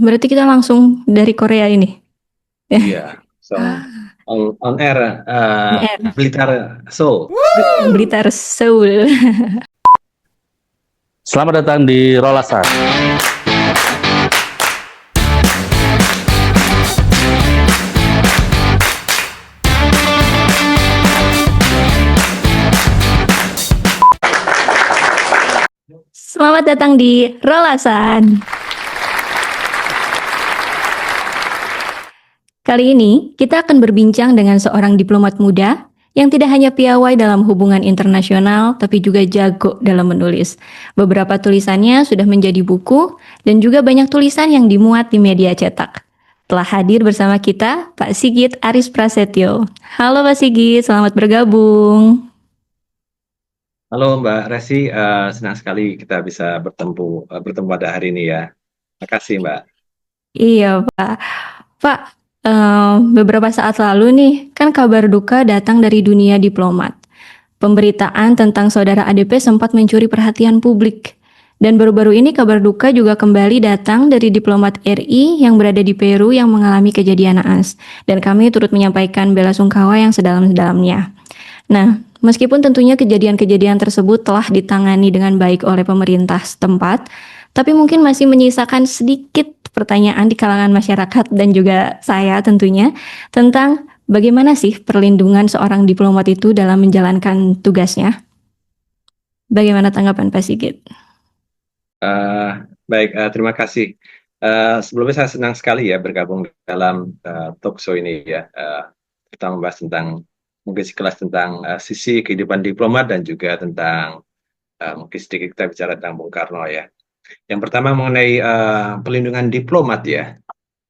berarti kita langsung dari Korea ini. Iya, so Ah, on air BR, Blitar Seoul. Blitar Seoul. Selamat datang di Rolasan. Selamat datang di Rolasan. Kali ini kita akan berbincang dengan seorang diplomat muda yang tidak hanya piawai dalam hubungan internasional, tapi juga jago dalam menulis. Beberapa tulisannya sudah menjadi buku dan juga banyak tulisan yang dimuat di media cetak. Telah hadir bersama kita Pak Sigit Aris Prasetyo. Halo Pak Sigit, selamat bergabung. Halo Mbak Resi, senang sekali kita bisa bertemu pada hari ini ya. Makasih Mbak. Iya Pak. Pak, beberapa saat lalu nih, kan kabar duka datang dari dunia diplomat. Pemberitaan tentang saudara ADP sempat mencuri perhatian publik. Dan baru-baru ini kabar duka juga kembali datang dari diplomat RI yang berada di Peru yang mengalami kejadian naas. Dan kami turut menyampaikan bela sungkawa yang sedalam-dalamnya. Nah, meskipun tentunya kejadian-kejadian tersebut telah ditangani dengan baik oleh pemerintah setempat, tapi mungkin masih menyisakan sedikit pertanyaan di kalangan masyarakat dan juga saya tentunya tentang bagaimana sih perlindungan seorang diplomat itu dalam menjalankan tugasnya? Bagaimana tanggapan Pak Sigit? Eh, Baik, terima kasih. Sebelumnya saya senang sekali ya bergabung dalam talk show ini ya. Kita membahas tentang mungkin sekelas tentang sisi kehidupan diplomat dan juga tentang mungkin sedikit kita bicara tentang Bung Karno ya. Yang pertama mengenai pelindungan diplomat ya.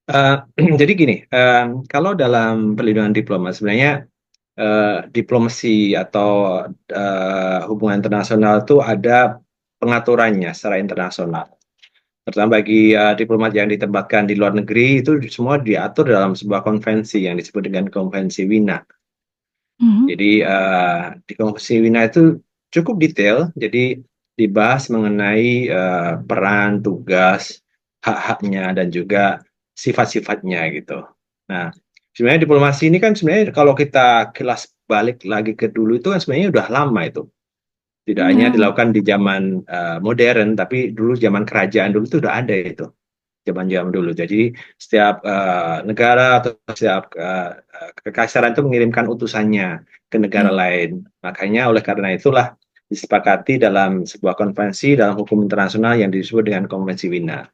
Eh, jadi gini, kalau dalam perlindungan diplomat sebenarnya diplomasi atau hubungan internasional itu ada pengaturannya secara internasional. Terutama bagi diplomat yang ditempatkan di luar negeri itu semua diatur dalam sebuah konvensi yang disebut dengan Konvensi Wina. Mhm. Jadi di Konvensi Wina itu cukup detail, jadi dibahas mengenai peran, tugas, hak-haknya dan juga sifat-sifatnya gitu. Nah, sebenarnya diplomasi ini kan sebenarnya kalau kita kilas balik lagi ke dulu itu kan sebenarnya udah lama itu. Tidak hanya Nah, dilakukan di zaman modern, tapi dulu zaman kerajaan dulu itu udah ada itu. Zaman-zaman dulu. Jadi setiap negara atau setiap kekaisaran itu mengirimkan utusannya ke negara iya. lain. Makanya oleh karena itulah disepakati dalam sebuah konvensi dalam hukum internasional yang disebut dengan Konvensi Wina.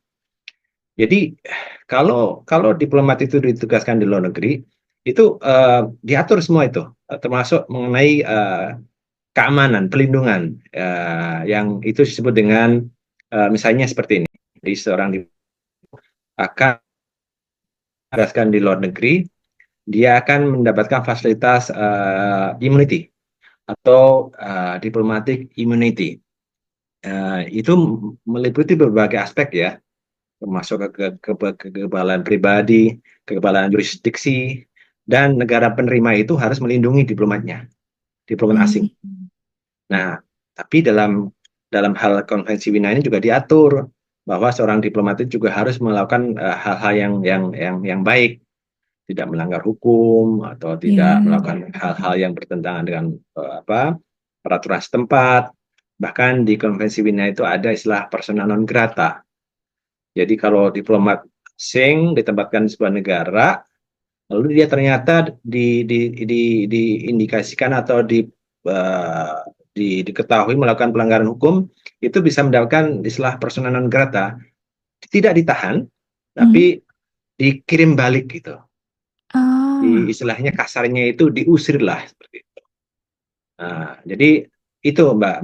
Jadi kalau kalau diplomat itu ditugaskan di luar negeri itu diatur semua itu, termasuk mengenai keamanan, pelindungan yang itu disebut dengan misalnya seperti ini. Jadi seorang akan ditugaskan di luar negeri, dia akan mendapatkan fasilitas immunity atau diplomatic immunity. Itu meliputi berbagai aspek ya, termasuk kekebalan pribadi, kekebalan jurisdiksi, dan negara penerima itu harus melindungi diplomatnya, diplomat asing. Hmm. Nah, tapi dalam hal konvensi Wina ini juga diatur bahwa seorang diplomat itu juga harus melakukan hal-hal yang baik, tidak melanggar hukum atau tidak Iya. melakukan hal-hal yang bertentangan dengan peraturan setempat. Bahkan di konvensi Wina itu ada istilah persona non grata. Jadi kalau diplomat asing ditempatkan di sebuah negara, lalu dia ternyata diindikasikan atau diketahui melakukan pelanggaran hukum, itu bisa mendapatkan istilah persona non grata, tidak ditahan, Mhm. tapi dikirim balik gitu. Ah, Istilahnya kasarnya itu diusir lah seperti itu. Nah, jadi itu Mbak.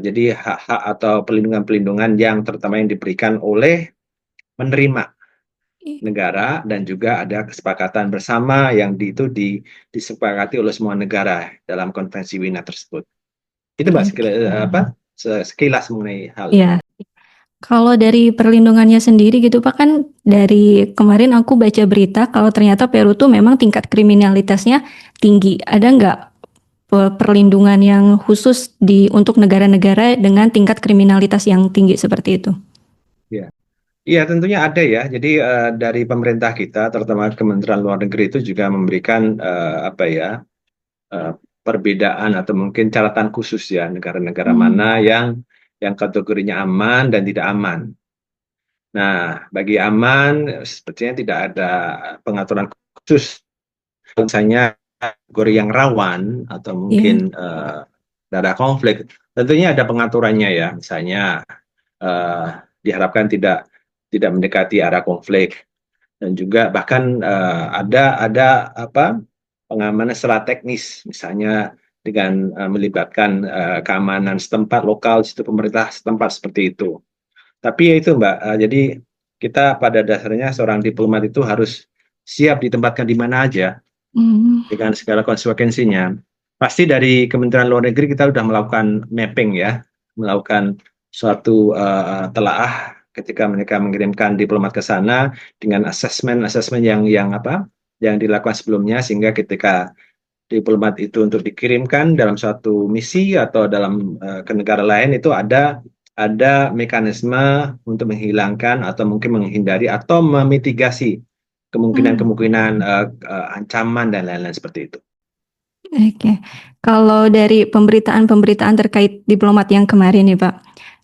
Jadi hak-hak atau pelindungan-pelindungan yang terutama yang diberikan oleh menerima i- negara dan juga ada kesepakatan bersama yang disepakati oleh semua negara dalam konvensi Wina tersebut. Itu Mbak oke. sekilas mengenai hal itu. Iya. Kalau dari perlindungannya sendiri gitu Pak, kan dari kemarin aku baca berita kalau ternyata Peru tuh memang tingkat kriminalitasnya tinggi. Ada nggak perlindungan yang khusus untuk negara-negara dengan tingkat kriminalitas yang tinggi seperti itu? Ya. Iya, tentunya ada ya. Jadi dari pemerintah kita, terutama Kementerian Luar Negeri itu juga memberikan apa ya eh, perbedaan atau mungkin catatan khusus ya negara-negara mana Hmm. yang kategorinya aman dan tidak aman. Nah, bagi aman sepertinya tidak ada pengaturan khusus. Misalnya kategori yang rawan atau mungkin Iya. ada konflik, tentunya ada pengaturannya ya. Misalnya eh, diharapkan tidak tidak mendekati arah konflik dan juga bahkan ada apa pengamanan secara teknis, misalnya dengan melibatkan keamanan setempat lokal, situ pemerintah setempat seperti itu. Tapi ya itu Mbak, jadi kita pada dasarnya seorang diplomat itu harus siap ditempatkan di mana aja Hmm. dengan segala konsekuensinya. Pasti dari Kementerian Luar Negeri kita sudah melakukan mapping ya, melakukan suatu telaah ketika mereka mengirimkan diplomat ke sana dengan asesmen yang apa yang dilakukan sebelumnya sehingga ketika diplomat itu untuk dikirimkan dalam suatu misi atau dalam ke negara lain itu ada mekanisme untuk menghilangkan atau mungkin menghindari atau memitigasi Hmm. kemungkinan-kemungkinan ancaman dan lain-lain seperti itu. Oke. Kalau dari pemberitaan-pemberitaan terkait diplomat yang kemarin nih Pak,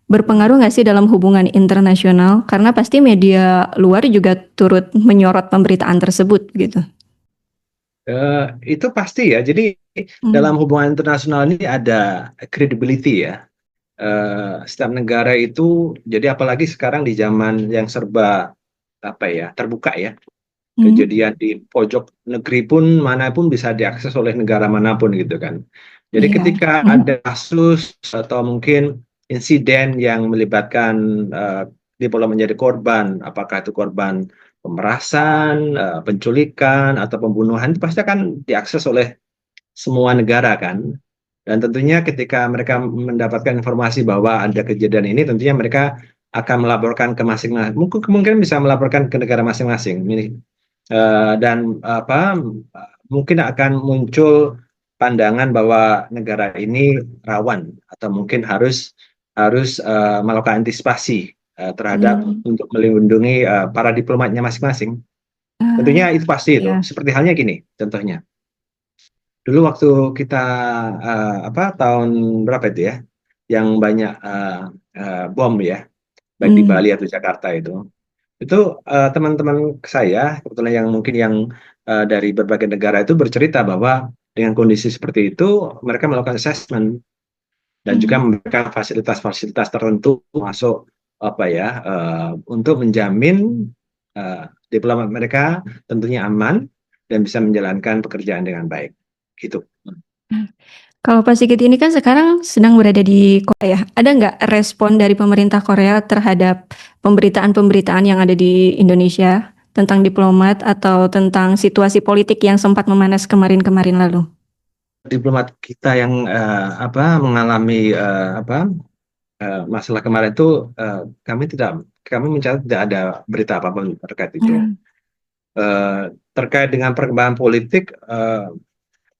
berpengaruh nggak sih dalam hubungan internasional? Karena pasti media luar juga turut menyorot pemberitaan tersebut gitu. Itu pasti ya. Jadi dalam Hmm. hubungan internasional ini ada credibility ya. Setiap negara itu, jadi apalagi sekarang di zaman yang serba apa ya terbuka ya. Hmm. Kejadian di pojok negeri pun manapun bisa diakses oleh negara manapun gitu kan. Jadi Iya. ketika ada kasus atau mungkin insiden yang melibatkan diplomat menjadi korban, apakah itu korban pemerasan, penculikan atau pembunuhan itu pasti akan diakses oleh semua negara kan. Dan tentunya ketika mereka mendapatkan informasi bahwa ada kejadian ini, tentunya mereka akan melaporkan ke masing-masing. Mungkin bisa melaporkan ke negara masing-masing. Dan apa mungkin akan muncul pandangan bahwa negara ini rawan atau mungkin harus harus melakukan antisipasi terhadap Hmm. untuk melindungi para diplomatnya masing-masing. Ah, Tentunya itu pasti itu. iya. Seperti halnya gini, contohnya. Dulu waktu kita apa tahun berapa itu ya, yang banyak bom ya, baik di Hmm. Bali atau Jakarta itu teman-teman saya kebetulan yang mungkin yang dari berbagai negara itu bercerita bahwa dengan kondisi seperti itu mereka melakukan assessment dan juga Hmm. memberikan fasilitas-fasilitas tertentu masuk apa ya untuk menjamin eh, diplomat mereka tentunya aman dan bisa menjalankan pekerjaan dengan baik gitu. Kalau Pak Sigit ini kan sekarang sedang berada di Korea. Ada nggak respon dari pemerintah Korea terhadap pemberitaan-pemberitaan yang ada di Indonesia tentang diplomat atau tentang situasi politik yang sempat memanas kemarin-kemarin lalu? Diplomat kita yang apa mengalami apa masalah kemarin itu kami mencatat tidak ada berita apapun terkait itu. Hmm. Terkait dengan perkembangan politik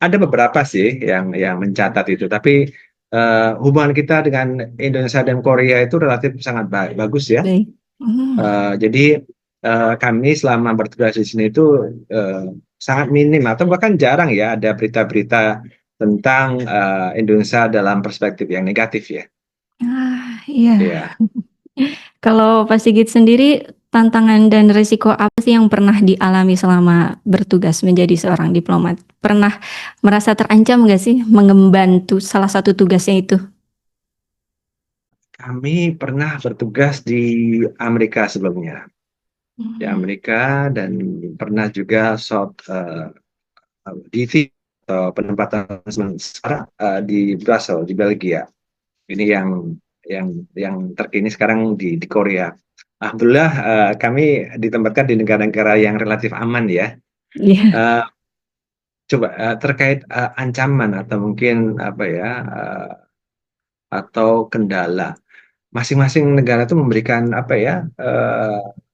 ada beberapa sih yang mencatat itu, tapi hubungan kita dengan Indonesia dan Korea itu relatif sangat bagus ya. Baik. Hmm. Jadi kami selama bertugas di sini itu eh, sangat minim atau bahkan jarang ya ada berita-berita tentang Indonesia dalam perspektif yang negatif ya. Ah, iya. Iya. Kalau Pak Sigit sendiri, tantangan dan risiko apa sih yang pernah dialami selama bertugas menjadi seorang diplomat? Pernah merasa terancam nggak sih mengemban salah satu tugasnya itu? Kami pernah bertugas di Amerika sebelumnya, di Hmm. Amerika dan pernah juga DV atau penempatan sementara di Brussels di Belgia. Ini yang terkini sekarang di Korea. Alhamdulillah kami ditempatkan di negara-negara yang relatif aman ya. Iya. Eh, Coba terkait ancaman atau mungkin apa ya atau kendala. Masing-masing negara itu memberikan apa ya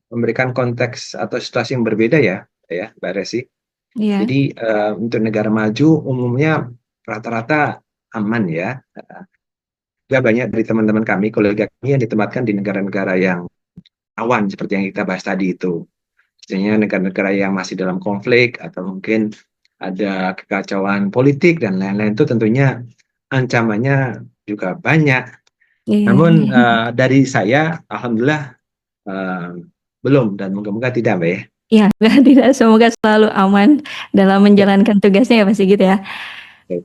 memberikan konteks atau situasi yang berbeda ya Mbak Resi. Iya. Jadi untuk negara maju umumnya rata-rata aman ya. Juga banyak dari teman-teman kami, kolega kami yang ditempatkan di negara-negara yang rawan seperti yang kita bahas tadi itu. Misalnya negara-negara yang masih dalam konflik atau mungkin ada kekacauan politik dan lain-lain itu tentunya ancamannya juga banyak. Iya, Namun iya. dari saya, alhamdulillah eh, belum dan moga-moga tidak, Mbak ya. Iya, tidak, semoga selalu aman dalam menjalankan tugasnya ya Pak Sigit ya.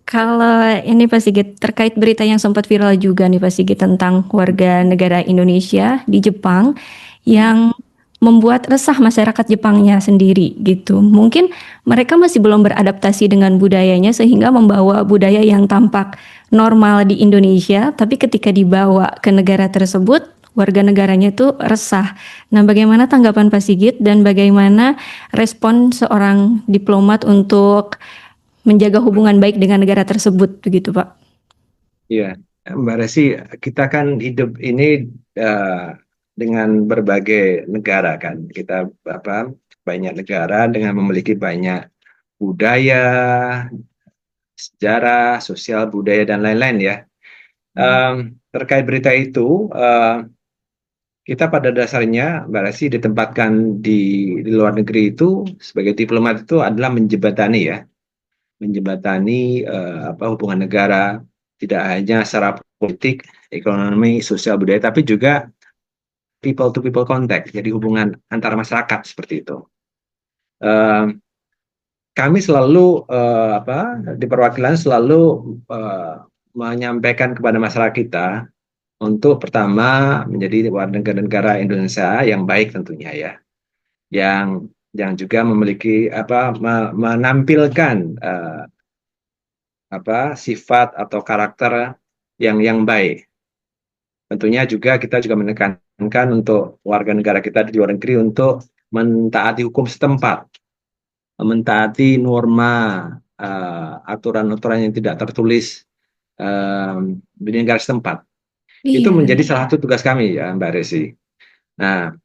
Kalau ini Pak Sigit, terkait berita yang sempat viral juga nih Pak Sigit tentang warga negara Indonesia di Jepang yang membuat resah masyarakat Jepangnya sendiri gitu. Mungkin mereka masih belum beradaptasi dengan budayanya sehingga membawa budaya yang tampak normal di Indonesia, tapi ketika dibawa ke negara tersebut, warga negaranya itu resah. Nah, bagaimana tanggapan Pak Sigit dan bagaimana respon seorang diplomat untuk menjaga hubungan baik dengan negara tersebut begitu, Pak? Iya, Mbak Resi, kita kan hidup ini eh, dengan berbagai negara kan. Kita banyak negara dengan memiliki banyak budaya, sejarah, sosial budaya dan lain-lain ya. Terkait berita itu, kita pada dasarnya, Mbak Resi, ditempatkan di luar negeri itu sebagai diplomat itu adalah menjembatani ya, menjembatani hubungan negara, tidak hanya secara politik, ekonomi, sosial budaya, tapi juga people to people contact, jadi hubungan antar masyarakat seperti itu. Eh, Kami selalu di perwakilan selalu eh, menyampaikan kepada masyarakat kita untuk pertama menjadi warga negara Indonesia yang baik tentunya ya, yang juga memiliki menampilkan sifat atau karakter yang baik. Tentunya juga kita juga menekankan untuk warga negara kita di luar negeri untuk mentaati hukum setempat, mentaati norma aturan-aturan yang tidak tertulis di negara setempat. Itu Iya, menjadi salah satu tugas kami ya Mbak Resi. Nah,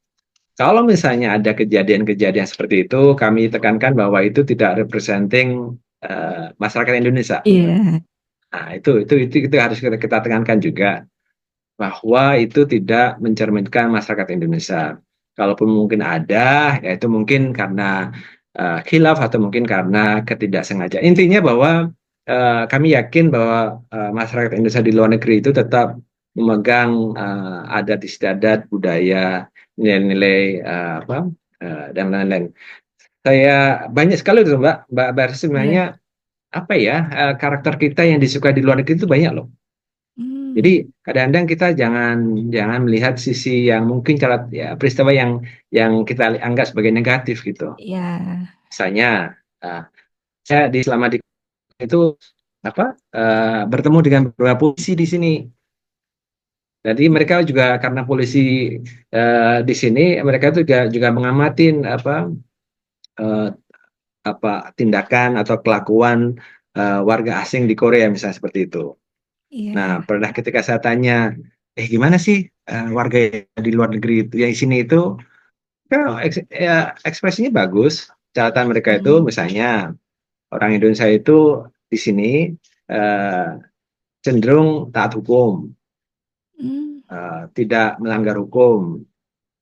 kalau misalnya ada kejadian-kejadian seperti itu, kami tekankan bahwa itu tidak representing masyarakat Indonesia. iya, Nah, itu harus kita tekankan juga bahwa itu tidak mencerminkan masyarakat Indonesia. Kalaupun mungkin ada, ya itu mungkin karena khilaf atau mungkin karena ketidaksengajaan. Intinya bahwa kami yakin bahwa masyarakat Indonesia di luar negeri itu tetap memegang adat istiadat, budaya, nilai-nilai dan lain-lain. Saya banyak sekali tuh Mbak Bar iya. sebenarnya apa ya karakter kita yang disukai di luar negeri itu banyak loh. Jadi Hmm, kadang-kadang kita jangan jangan melihat sisi yang mungkin cara ya peristiwa yang kita anggap sebagai negatif gitu. iya, Misalnya uh, saya selama di itu bertemu dengan beberapa polisi di sini. Jadi mereka juga karena polisi di sini mereka juga juga mengamatin uh, tindakan atau kelakuan warga asing di Korea misalnya seperti itu. Nah, iya, pernah ketika saya tanya, gimana sih warga di luar negeri itu, yang di sini itu, kan ekspresinya bagus. Catatan mereka itu, hmm, misalnya orang Indonesia itu di sini eh, cenderung taat hukum, hmm, tidak melanggar hukum.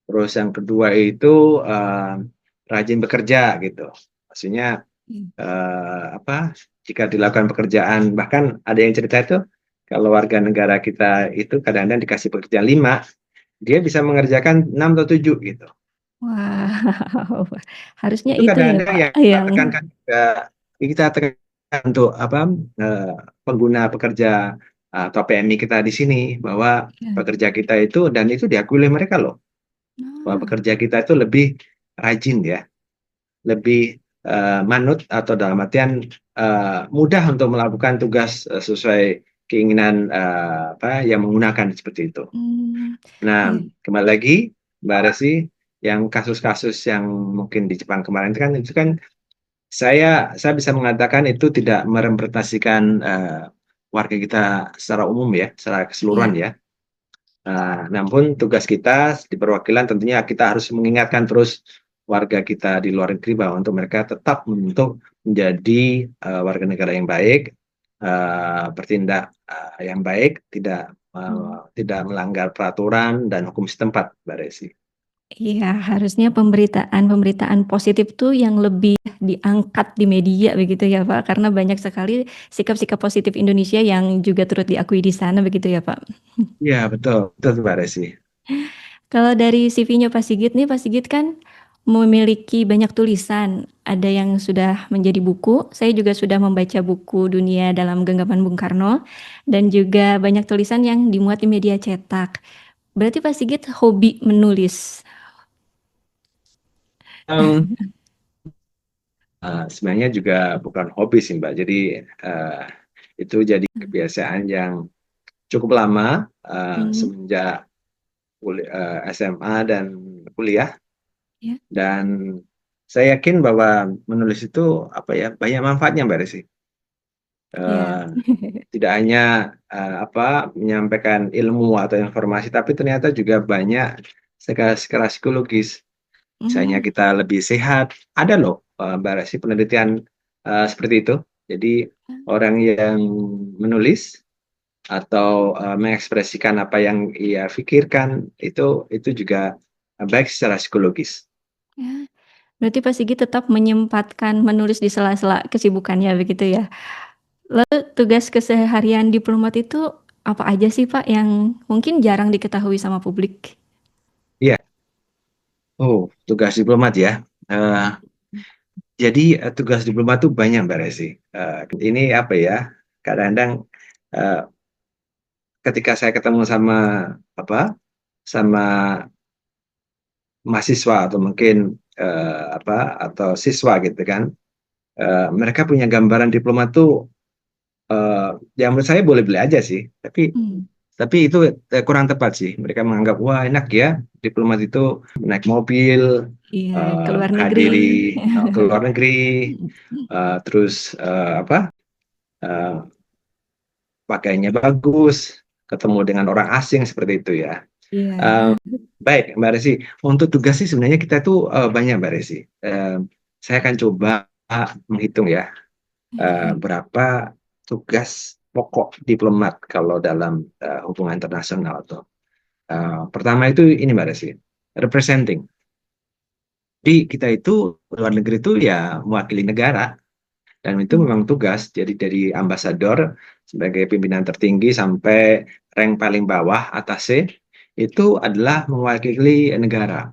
Terus yang kedua itu rajin bekerja gitu. Maksudnya hmm. jika dilakukan pekerjaan, bahkan ada yang cerita itu kalau warga negara kita itu kadang-kadang dikasih pekerjaan 5, dia bisa mengerjakan 6 atau 7 gitu. Wow, harusnya Itu itu ya kadang-kadang Pak yang yang kita tekankan untuk eh, pengguna pekerja atau PMI kita di sini bahwa ya. pekerja kita itu dan itu diakui oleh mereka loh bahwa Ah, pekerja kita itu lebih rajin ya, lebih manut atau dalam artian mudah untuk melakukan tugas sesuai keinginan yang menggunakan seperti itu. hmm, Nah, iya, kembali lagi Mbak Resi, yang kasus-kasus yang mungkin di Jepang kemarin itu kan saya bisa mengatakan itu tidak merepresentasikan warga kita secara umum ya, secara keseluruhan iya, ya. Namun tugas kita di perwakilan tentunya kita harus mengingatkan terus warga kita di luar negeri bahwa untuk mereka tetap untuk menjadi warga negara yang baik, bertindak yang baik, tidak hmm. tidak melanggar peraturan dan hukum setempat, Mbak Desi. Iya, harusnya pemberitaan-pemberitaan positif tuh yang lebih diangkat di media begitu ya Pak, karena banyak sekali sikap-sikap positif Indonesia yang juga turut diakui di sana begitu ya Pak. Iya, betul, betul Mbak Resi. Kalau dari CV-nya Pak Sigit nih, Pak Sigit kan memiliki banyak tulisan. Ada yang sudah menjadi buku, saya juga sudah membaca buku Dunia dalam Genggaman Bung Karno, dan juga banyak tulisan yang dimuat di media cetak. Berarti Pak Sigit hobi menulis. Em, Sebenarnya juga bukan hobi sih Mbak. Jadi eh, itu jadi kebiasaan yang cukup lama Hmm, semenjak SMA dan kuliah. ya, Dan saya yakin bahwa menulis itu apa ya banyak manfaatnya Mbak Desi. ya, Eh, Tidak hanya menyampaikan ilmu atau informasi, tapi ternyata juga banyak secara psikologis. Misalnya Hmm, kita lebih sehat. Ada loh Mbak Desi penelitian seperti itu. Jadi orang yang menulis atau mengekspresikan apa yang ia pikirkan itu juga baik secara psikologis. ya. Berarti Pak Sigit tetap menyempatkan menulis di sela-sela kesibukannya begitu ya. Lalu tugas keseharian diplomat itu apa aja sih Pak yang mungkin jarang diketahui sama publik? Iya, oh tugas diplomat ya. Eh, jadi tugas diplomat itu banyak Mbak Resi. Ini apa ya? Kadang-kadang eh, ketika saya ketemu sama apa sama mahasiswa atau mungkin atau siswa gitu kan, mereka punya gambaran diplomat tuh eh, yang menurut saya boleh-boleh aja sih, Hmm, tapi itu kurang tepat sih. Mereka menganggap wah enak ya diplomat itu naik mobil, iya, ke luar negeri. menghadiri ke luar negeri, terus eh, pakaiannya bagus, ketemu dengan orang asing seperti itu ya. Iya. Eh, Baik Mbak Resi, untuk tugas sih sebenarnya kita tuh banyak Mbak Resi. Saya akan coba menghitung ya berapa tugas pokok diplomat kalau dalam hubungan internasional tuh. Pertama itu ini Mbak Desi, representing. Jadi kita itu luar negeri itu ya mewakili negara dan itu Hmm, memang tugas. Jadi dari ambasador sebagai pimpinan tertinggi sampai rank paling bawah atasnya itu adalah mewakili negara.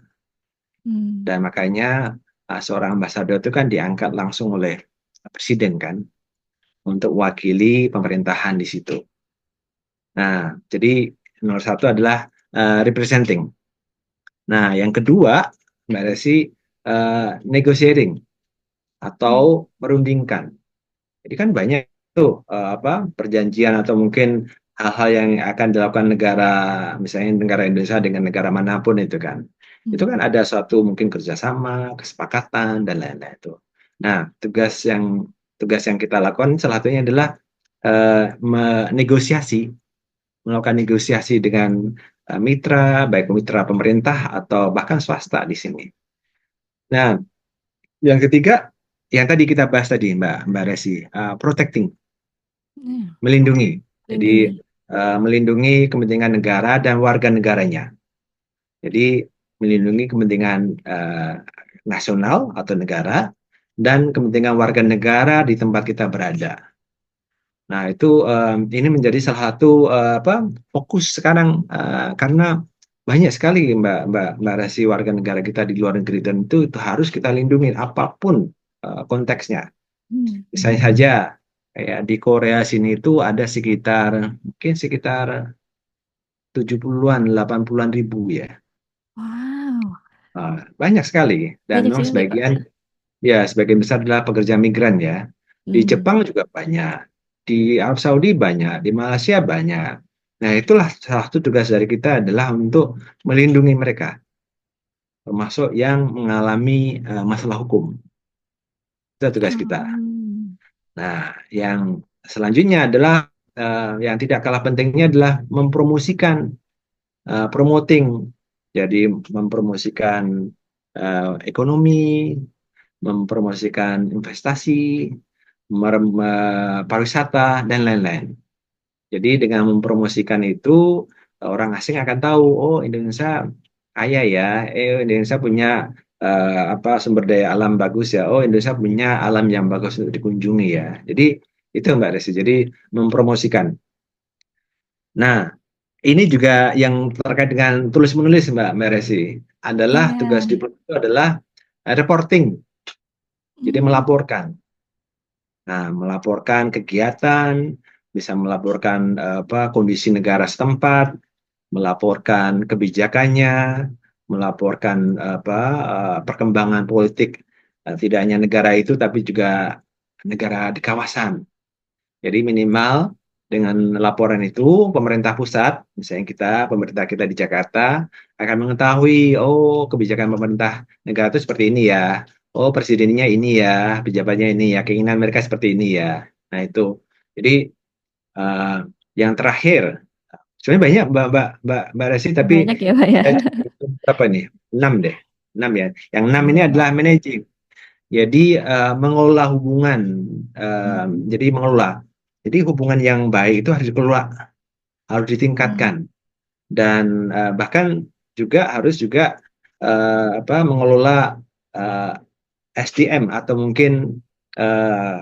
hmm, Dan makanya seorang ambasador itu kan diangkat langsung oleh presiden kan untuk mewakili pemerintahan di situ. Nah, jadi nomor satu adalah representing. Nah, yang kedua, Mbak Desi, negotiating atau hmm, merundingkan. Jadi kan banyak tuh perjanjian atau mungkin hal-hal yang akan dilakukan negara, misalnya negara Indonesia dengan negara manapun itu kan. Itu hmm. kan ada suatu mungkin kerjasama, kesepakatan dan lain-lain itu. Nah, tugas yang kita lakukan salah satunya adalah menegosiasi, melakukan negosiasi dengan mitra, baik mitra pemerintah atau bahkan swasta di sini. Nah, yang ketiga, yang tadi kita bahas tadi, Mbak Resi, protecting, Ya, melindungi. Jadi lindungi. melindungi kepentingan negara dan warga negaranya. Jadi melindungi kepentingan nasional atau negara dan kepentingan warga negara di tempat kita berada. Nah, itu ini menjadi salah satu fokus sekarang karena banyak sekali Mbak Rasi warga negara kita di luar negeri dan itu harus kita lindungi apapun konteksnya. Hmm, Misalnya saja kayak di Korea sini itu ada mungkin sekitar 70-an, 80-an ribu ya. wow, Banyak sekali dan banyak memang sekali Pak. sebagian besar adalah pekerja migran ya. Di Hmm. Jepang juga banyak, di Arab Saudi banyak, di Malaysia banyak. Nah, itulah salah satu tugas dari kita adalah untuk melindungi mereka, termasuk yang mengalami masalah hukum. Itu tugas kita. Hmm. Nah, yang selanjutnya adalah yang tidak kalah pentingnya adalah mempromosikan, promoting. Jadi mempromosikan ekonomi, mempromosikan investasi, pariwisata, dan lain-lain. Jadi dengan mempromosikan itu, orang asing akan tahu, oh Indonesia kaya ya, Indonesia punya sumber daya alam bagus ya. Oh, Indonesia punya alam yang bagus untuk dikunjungi ya. Jadi itu Mbak Desi. Jadi mempromosikan. Nah, ini juga yang terkait dengan tulis menulis Mbak Resi. Adalah tugas Iya. diplomat itu adalah reporting. Jadi Hmm. melaporkan. Nah, melaporkan kegiatan, bisa melaporkan kondisi negara setempat, melaporkan kebijakannya, melaporkan perkembangan politik tidak hanya negara itu tapi juga negara di kawasan. Jadi minimal dengan laporan itu pemerintah pusat, misalnya pemerintah kita di Jakarta akan mengetahui, oh kebijakan pemerintah negara itu seperti ini ya, oh presidennya ini ya, pejabatnya ini ya, keinginan mereka seperti ini ya. Nah itu, jadi eh, yang terakhir, sebenarnya banyak Mbak Resi, tapi Banyak ya Pak ya. saya berapa nih? 6 deh, 6 ya. Yang 6 ini Iya. adalah managing. Jadi mengelola hubungan, jadi mengelola. Jadi hubungan yang baik itu harus dikelola, harus Hmm. ditingkatkan, dan bahkan juga harus juga mengelola eh, SDM atau mungkin eh,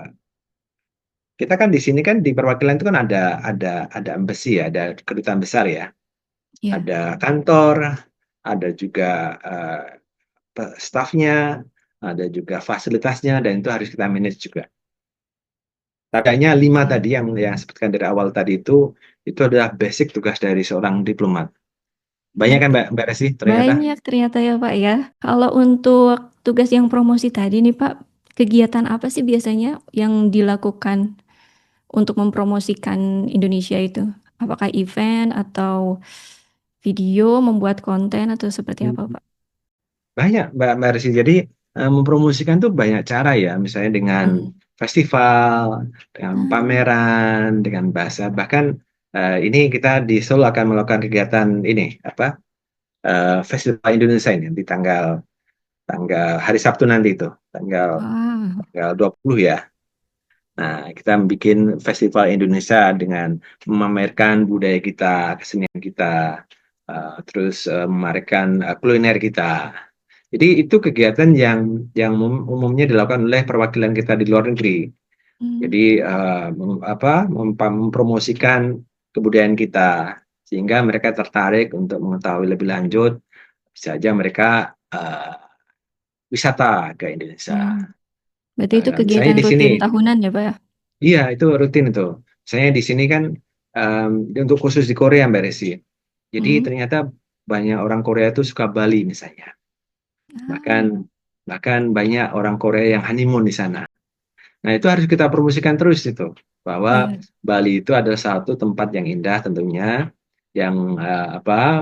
kita kan di sini kan di perwakilan itu kan ada embassy ya, ada kedutaan besar ya, Iya. ada kantor, ada juga stafnya, ada juga fasilitasnya, dan itu harus kita manage juga. Tadanya 5 Iya. tadi yang sebutkan dari awal tadi itu adalah basic tugas dari seorang diplomat. Banyak kan Berarti Mbak Resi ternyata? banyak ternyata ya Pak ya. Kalau untuk tugas yang promosi tadi nih Pak, kegiatan apa sih biasanya yang dilakukan untuk mempromosikan Indonesia itu? Apakah event atau video, membuat konten atau seperti Hmm, apa Pak? Banyak Mbak Resi. Jadi mempromosikan tuh banyak cara ya, misalnya dengan Hmm. festival, dengan Ah, pameran, dengan bahasa. Bahkan ini kita di Solo akan melakukan kegiatan ini Festival Indonesia ini di tanggal tanggal hari Sabtu nanti itu, tanggal wah, tanggal 20 ya. Nah, kita bikin festival Indonesia dengan memamerkan budaya kita, kesenian kita, terus memamerkan kuliner kita. Jadi itu kegiatan yang umumnya dilakukan oleh perwakilan kita di luar negeri. hmm, Jadi mempromosikan kebudayaan kita sehingga mereka tertarik untuk mengetahui lebih lanjut. Bisa saja mereka wisata ke Indonesia. hmm. Berarti itu Misalnya kegiatan di sini, rutin tahunan ya Pak ya? iya itu rutin itu. Misalnya di sini kan untuk khusus di Korea Mbak Desi. Jadi Hmm. ternyata banyak orang Korea itu suka Bali misalnya. Bahkan Ah, bahkan banyak orang Korea yang honeymoon di sana. Nah itu harus kita promosikan terus itu bahwa iya. Bali itu adalah satu tempat yang indah tentunya, yang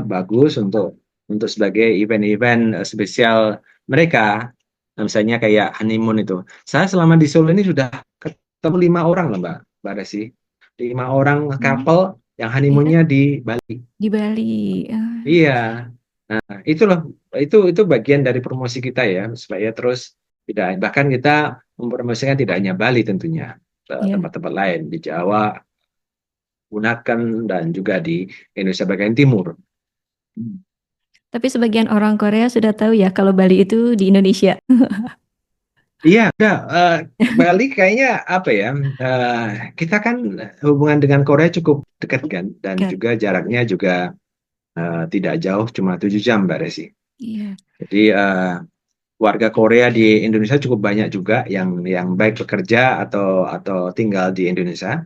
bagus untuk sebagai event-event spesial mereka. Nah, misalnya kayak honeymoon itu. Saya selama di Solo ini sudah ketemu 5 orang loh Mbak Desi. 5 orang Hmm. couple yang Iya, honeymoonnya di Bali. di Bali. Ah, Iya, itu loh, itu bagian dari promosi kita ya, supaya terus tidak, bahkan kita mempromosikan tidak hanya Bali tentunya, iya. tempat-tempat lain di Jawa, gunakan, dan juga di Indonesia bagian timur. Tapi sebagian orang Korea sudah tahu ya kalau Bali itu di Indonesia. Iya, udah, Bali kayaknya apa ya, eh, kita kan hubungan dengan Korea cukup dekat kan, dan Dekat. juga jaraknya juga tidak jauh, cuma 7 jam Mbak Resi. Iya. Jadi warga Korea di Indonesia cukup banyak juga yang baik bekerja atau tinggal di Indonesia.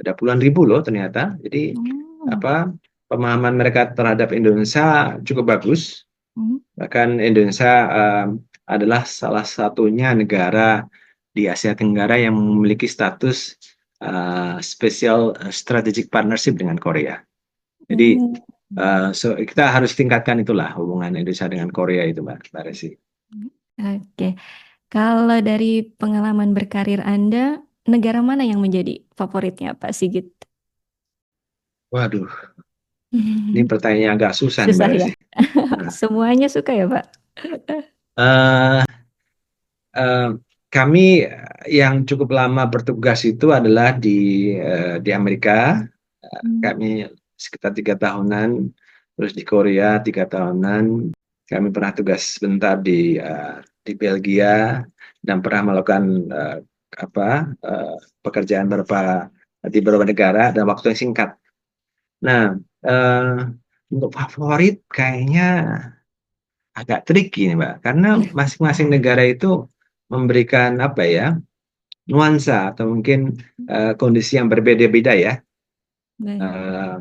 Ada puluhan ribu loh ternyata. Jadi Oh. apa pemahaman mereka terhadap Indonesia cukup bagus. Hmm. Bahkan Indonesia adalah salah satunya negara di Asia Tenggara yang memiliki status special strategic partnership dengan Korea. Jadi Hmm. kita harus tingkatkan itulah hubungan Indonesia dengan Korea itu, Mbak Resi. Oke. Kalau dari pengalaman berkarir Anda, negara mana yang menjadi favoritnya Pak Sigit? Waduh, ini pertanyaan agak susah nih, Susah Mbak ya? Resi. Nah, Semuanya suka ya Pak? eh, eh, kami yang cukup lama bertugas itu adalah di Amerika. Hmm. Kami sekitar 3 tahunan, terus di Korea 3 tahunan, Kami pernah tugas sebentar di Belgia dan pernah melakukan pekerjaan di beberapa negara dalam waktu yang singkat. Nah, eh, untuk favorit kayaknya agak tricky nih, Mbak, karena masing-masing negara itu memberikan apa ya, nuansa atau mungkin kondisi yang berbeda-beda ya. Baik. Eh,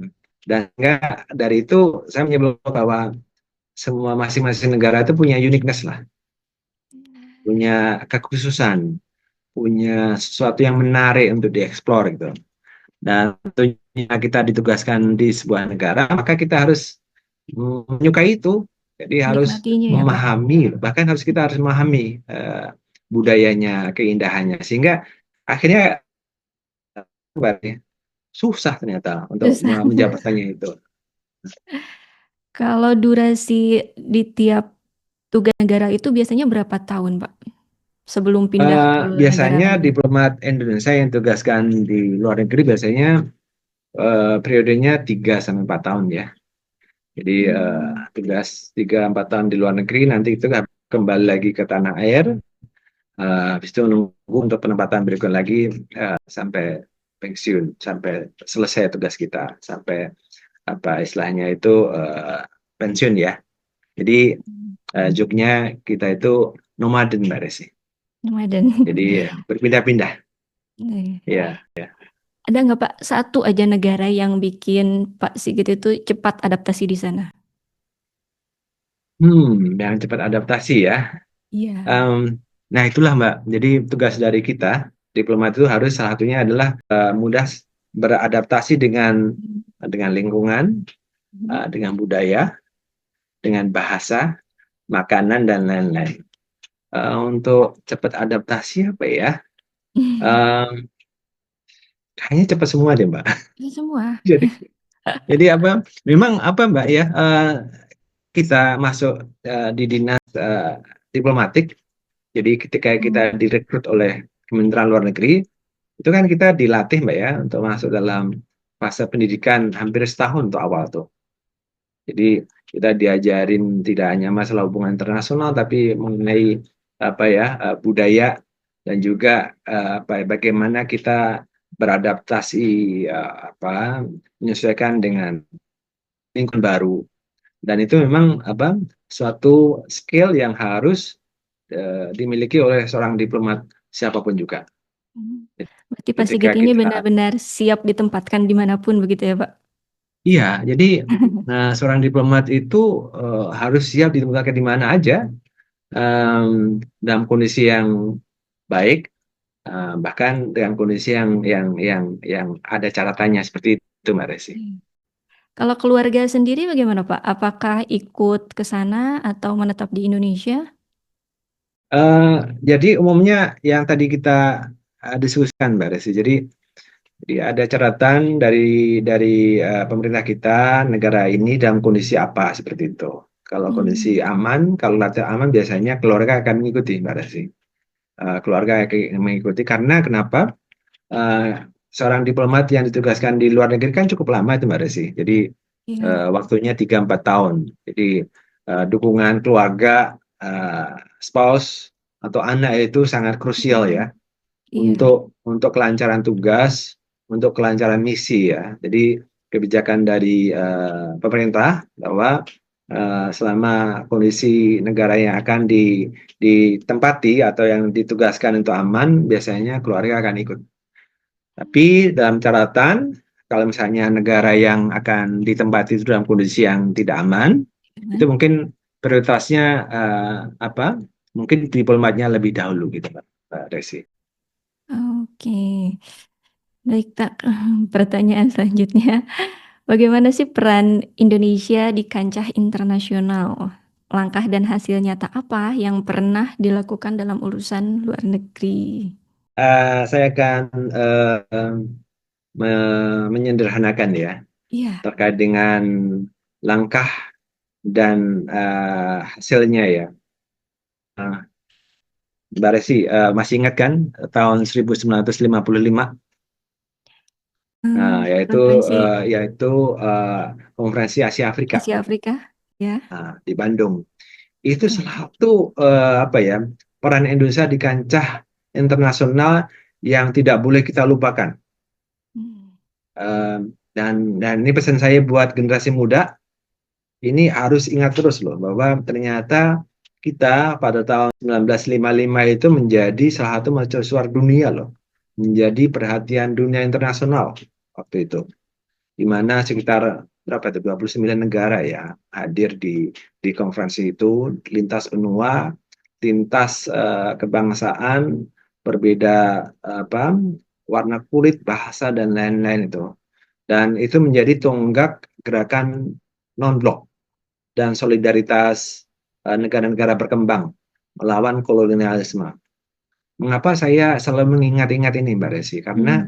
dan enggak dari itu saya menyebut bahwa semua masing-masing negara itu punya uniqueness lah, punya kekhususan, punya sesuatu yang menarik untuk dieksplor gitu. Dan tentunya kita ditugaskan di sebuah negara, maka kita harus menyukai itu. Jadi harus Menikmatinya ya, Pak. memahami, bahkan kita harus memahami budayanya, keindahannya, sehingga akhirnya susah ternyata untuk Susah. menjabatannya itu. Kalau durasi di tiap tugas negara itu biasanya berapa tahun, Pak? Sebelum pindah ke negara Biasanya lain. diplomat Indonesia yang tugaskan di luar negeri biasanya periodenya 3 sampai 4 tahun ya. Jadi Hmm. tugas 3 4 tahun di luar negeri, nanti itu kembali lagi ke tanah air. Habis itu menunggu untuk penempatan berikut lagi sampai pensiun, sampai selesai tugas kita, sampai apa istilahnya itu pensiun ya. Jadi jobnya kita itu nomaden Mbak Desi. Ramadan. Jadi berpindah-pindah. Nih. Ya. Ada nggak Pak satu aja negara yang bikin Pak Sigit itu cepat adaptasi di sana? Yang cepat adaptasi ya. Iya. Em, nah itulah Mbak. Jadi tugas dari kita diplomat itu harus salah satunya adalah mudah beradaptasi dengan lingkungan, dengan budaya, dengan bahasa, makanan dan lain-lain. Untuk cepat adaptasi apa ya? Em, Kayaknya cepat semua deh Mbak. Itu semua. Jadi jadi apa? Memang apa Mbak ya? Kita masuk di dinas diplomatik. Jadi ketika kita Hmm. direkrut oleh Kementerian Luar Negeri, itu kan kita dilatih Mbak ya untuk masuk dalam fase pendidikan hampir setahun untuk awal tuh. Jadi kita diajarin tidak hanya masalah hubungan internasional, tapi mengenai apa ya budaya dan juga bagaimana kita beradaptasi menyesuaikan dengan lingkungan baru. Dan itu memang suatu skill yang harus dimiliki oleh seorang diplomat siapapun juga. Berarti Pak Ketika Sigit ini kita, benar-benar siap ditempatkan dimanapun begitu ya Pak? iya, jadi seorang diplomat itu harus siap ditempatkan di mana aja dalam kondisi yang baik, bahkan dengan kondisi yang ada catatannya seperti itu, Mbak Resi. Kalau keluarga sendiri bagaimana Pak? Apakah ikut ke sana atau menetap di Indonesia? Eh, jadi umumnya yang tadi kita diskusikan, Mbak Resi. Jadi ada catatan dari pemerintah kita, negara ini dalam kondisi apa seperti itu. Kalau kondisi Hmm. aman, kalau latihan aman biasanya keluarga akan mengikuti, Mbak Desi. Keluarga akan mengikuti karena kenapa? Eh, Seorang diplomat yang ditugaskan di luar negeri kan cukup lama itu, Mbak Desi. Jadi Iya. waktunya 3 4 tahun. Jadi dukungan keluarga, eh, spouse atau anak itu sangat krusial ya Hmm. Iya. untuk kelancaran tugas, untuk kelancaran misi ya. Jadi kebijakan dari pemerintah bahwa selama kondisi negara yang akan ditempati atau yang ditugaskan untuk aman, biasanya keluarga akan ikut. Tapi dalam catatan, kalau misalnya negara yang akan ditempati itu dalam kondisi yang tidak aman, itu Kan? mungkin prioritasnya apa? Mungkin diplomatnya lebih dahulu gitu, Mbak Desi. Oke. Baik, tak. Pertanyaan selanjutnya. Bagaimana sih peran Indonesia di kancah internasional? Langkah dan hasil nyata apa yang pernah dilakukan dalam urusan luar negeri? Saya akan menyederhanakan ya Iya. terkait dengan langkah dan hasilnya ya. Uh, Mbak Resi masih ingat kan tahun 1955 yaitu Konferensi yaitu konferensi Asia Afrika Asia Afrika, ya. di Bandung. itu salah satu apa ya, peran Indonesia di kancah internasional yang tidak boleh kita lupakan. Hmm. Eh, dan ini pesan saya buat generasi muda, ini harus ingat terus loh bahwa ternyata kita pada tahun 1955 itu menjadi salah satu mercusuar dunia loh, menjadi perhatian dunia internasional waktu itu, di mana sekitar berapa itu 29 negara ya hadir di konferensi itu, lintas benua, lintas kebangsaan, berbeda apa warna kulit, bahasa dan lain-lain itu. Dan itu menjadi tonggak gerakan non-blok dan solidaritas negara-negara berkembang melawan kolonialisme. Mengapa saya selalu mengingat-ingat ini, Mbak Desi? Karena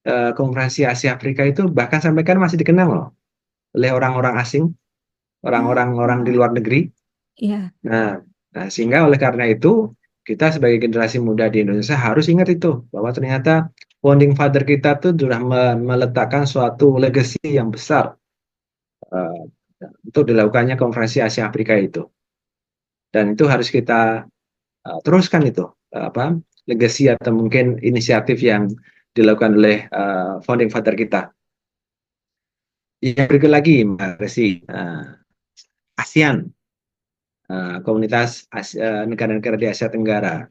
Hmm. konferensi Asia Afrika itu bahkan sampai kan masih dikenal loh oleh orang-orang asing, orang-orang di Oh, luar negeri. iya. Nah, sehingga oleh karena itu kita sebagai generasi muda di Indonesia harus ingat itu bahwa ternyata founding father kita tuh sudah meletakkan suatu legacy yang besar eh, untuk dilakukannya konferensi Asia Afrika itu. Dan itu harus kita teruskan itu apa legacy atau mungkin inisiatif yang dilakukan oleh founding father kita. Yang berikut lagi, Mbak Resi, ASEAN, komunitas negara-negara di Asia Tenggara.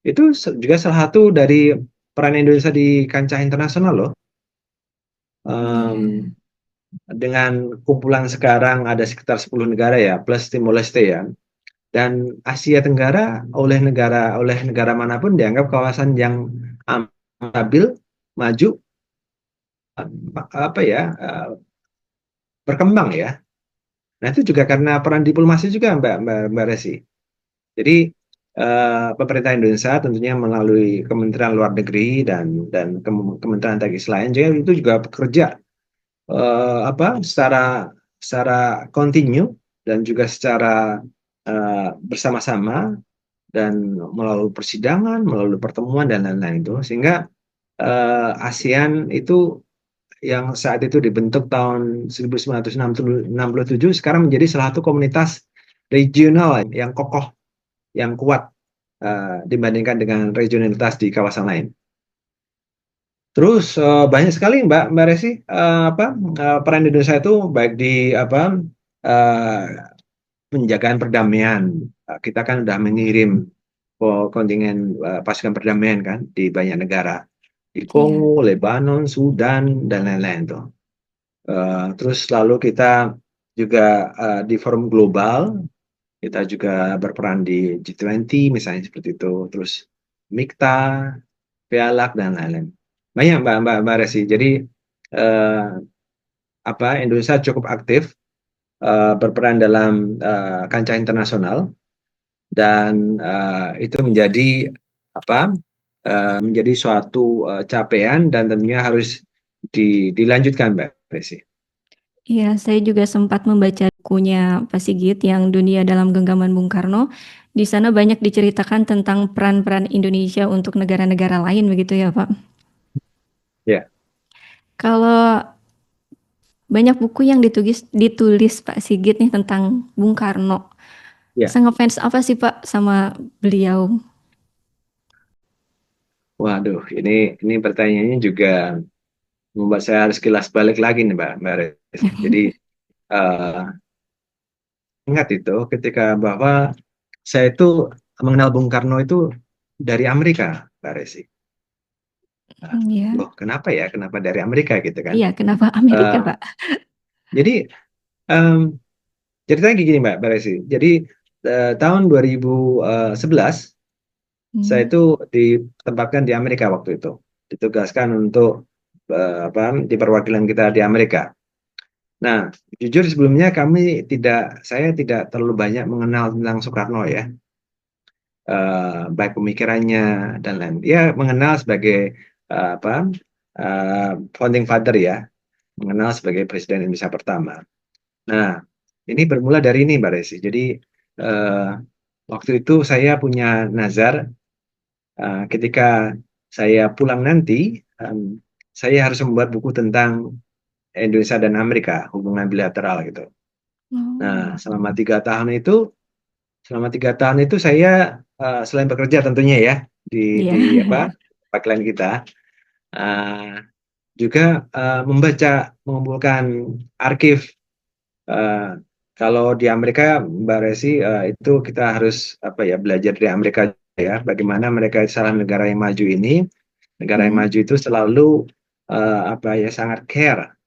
Itu juga salah satu dari peran Indonesia di kancah internasional loh. Iya. Em, dengan kumpulan sekarang ada sekitar 10 negara ya, plus Timor Leste ya. Dan Asia Tenggara oleh negara manapun dianggap kawasan yang stabil, maju, apa ya, berkembang ya. Nah itu juga karena peran diplomasi juga Mbak Resi. Jadi pemerintah Indonesia tentunya melalui Kementerian Luar Negeri dan Kementerian Teknis lain juga itu juga bekerja apa secara kontinu dan juga secara bersama-sama dan melalui persidangan, melalui pertemuan dan lain-lain itu sehingga ASEAN itu yang saat itu dibentuk tahun 1967 sekarang menjadi salah satu komunitas regional yang kokoh, yang kuat dibandingkan dengan regionalitas di kawasan lain. Terus banyak sekali Mbak Resi apa peran Indonesia itu baik di apa uh, penjagaan perdamaian. Kita kan sudah mengirim kontingen pasukan perdamaian kan di banyak negara, di Iya. Kongo, Lebanon, Sudan dan lain-lain tuh. Terus lalu kita juga di forum global, kita juga berperan di G20 misalnya seperti itu. Terus MIKTA, Pialak dan lain-lain. Banyak Mbak Resi. Jadi eh, apa Indonesia cukup aktif berperan dalam kancah internasional dan itu menjadi apa menjadi suatu capaian dan tentunya harus dilanjutkan Mbak Resi. Iya, saya juga sempat membaca bukunya Pak Sigit yang Dunia dalam Genggaman Bung Karno. Di sana banyak diceritakan tentang peran-peran Indonesia untuk negara-negara lain begitu ya, Pak. Ya, Kalau banyak buku yang ditulis Pak Sigit nih tentang Bung Karno. ya. Ngefans apa sih Pak sama beliau? Waduh, ini pertanyaannya juga membuat saya harus kilas balik lagi nih Mbak Resi. Jadi eh, ingat itu ketika bahwa saya itu mengenal Bung Karno itu dari Amerika, Mbak Resi. Nah, Iya. loh, kenapa ya? Kenapa dari Amerika gitu kan? Iya, kenapa Amerika, Eh, Pak? jadi em, ceritanya kayak gini Mbak Resi. Jadi tahun 2011 saya Hmm. itu ditempatkan di Amerika waktu itu, ditugaskan untuk apa di perwakilan kita di Amerika. Nah, jujur sebelumnya saya tidak terlalu banyak mengenal tentang Soekarno ya, baik pemikirannya dan lain. Ya mengenal sebagai apa founding father ya, mengenal sebagai Presiden Indonesia pertama. Nah, ini bermula dari ini Mbak Desi. Jadi eh, waktu itu saya punya nazar ketika saya pulang nanti, em, saya harus membuat buku tentang Indonesia dan Amerika, hubungan bilateral gitu. Nah, Oh. selama 3 tahun itu selama 3 tahun itu saya selain bekerja tentunya ya Iya. di apa pipeline kita, uh, juga mengumpulkan arsip. Uh, Kalau di Amerika, Mbak Resi, itu kita harus apa ya belajar dari Amerika ya, bagaimana mereka salah negara yang maju ini, negara yang Hmm. maju itu selalu apa ya sangat care,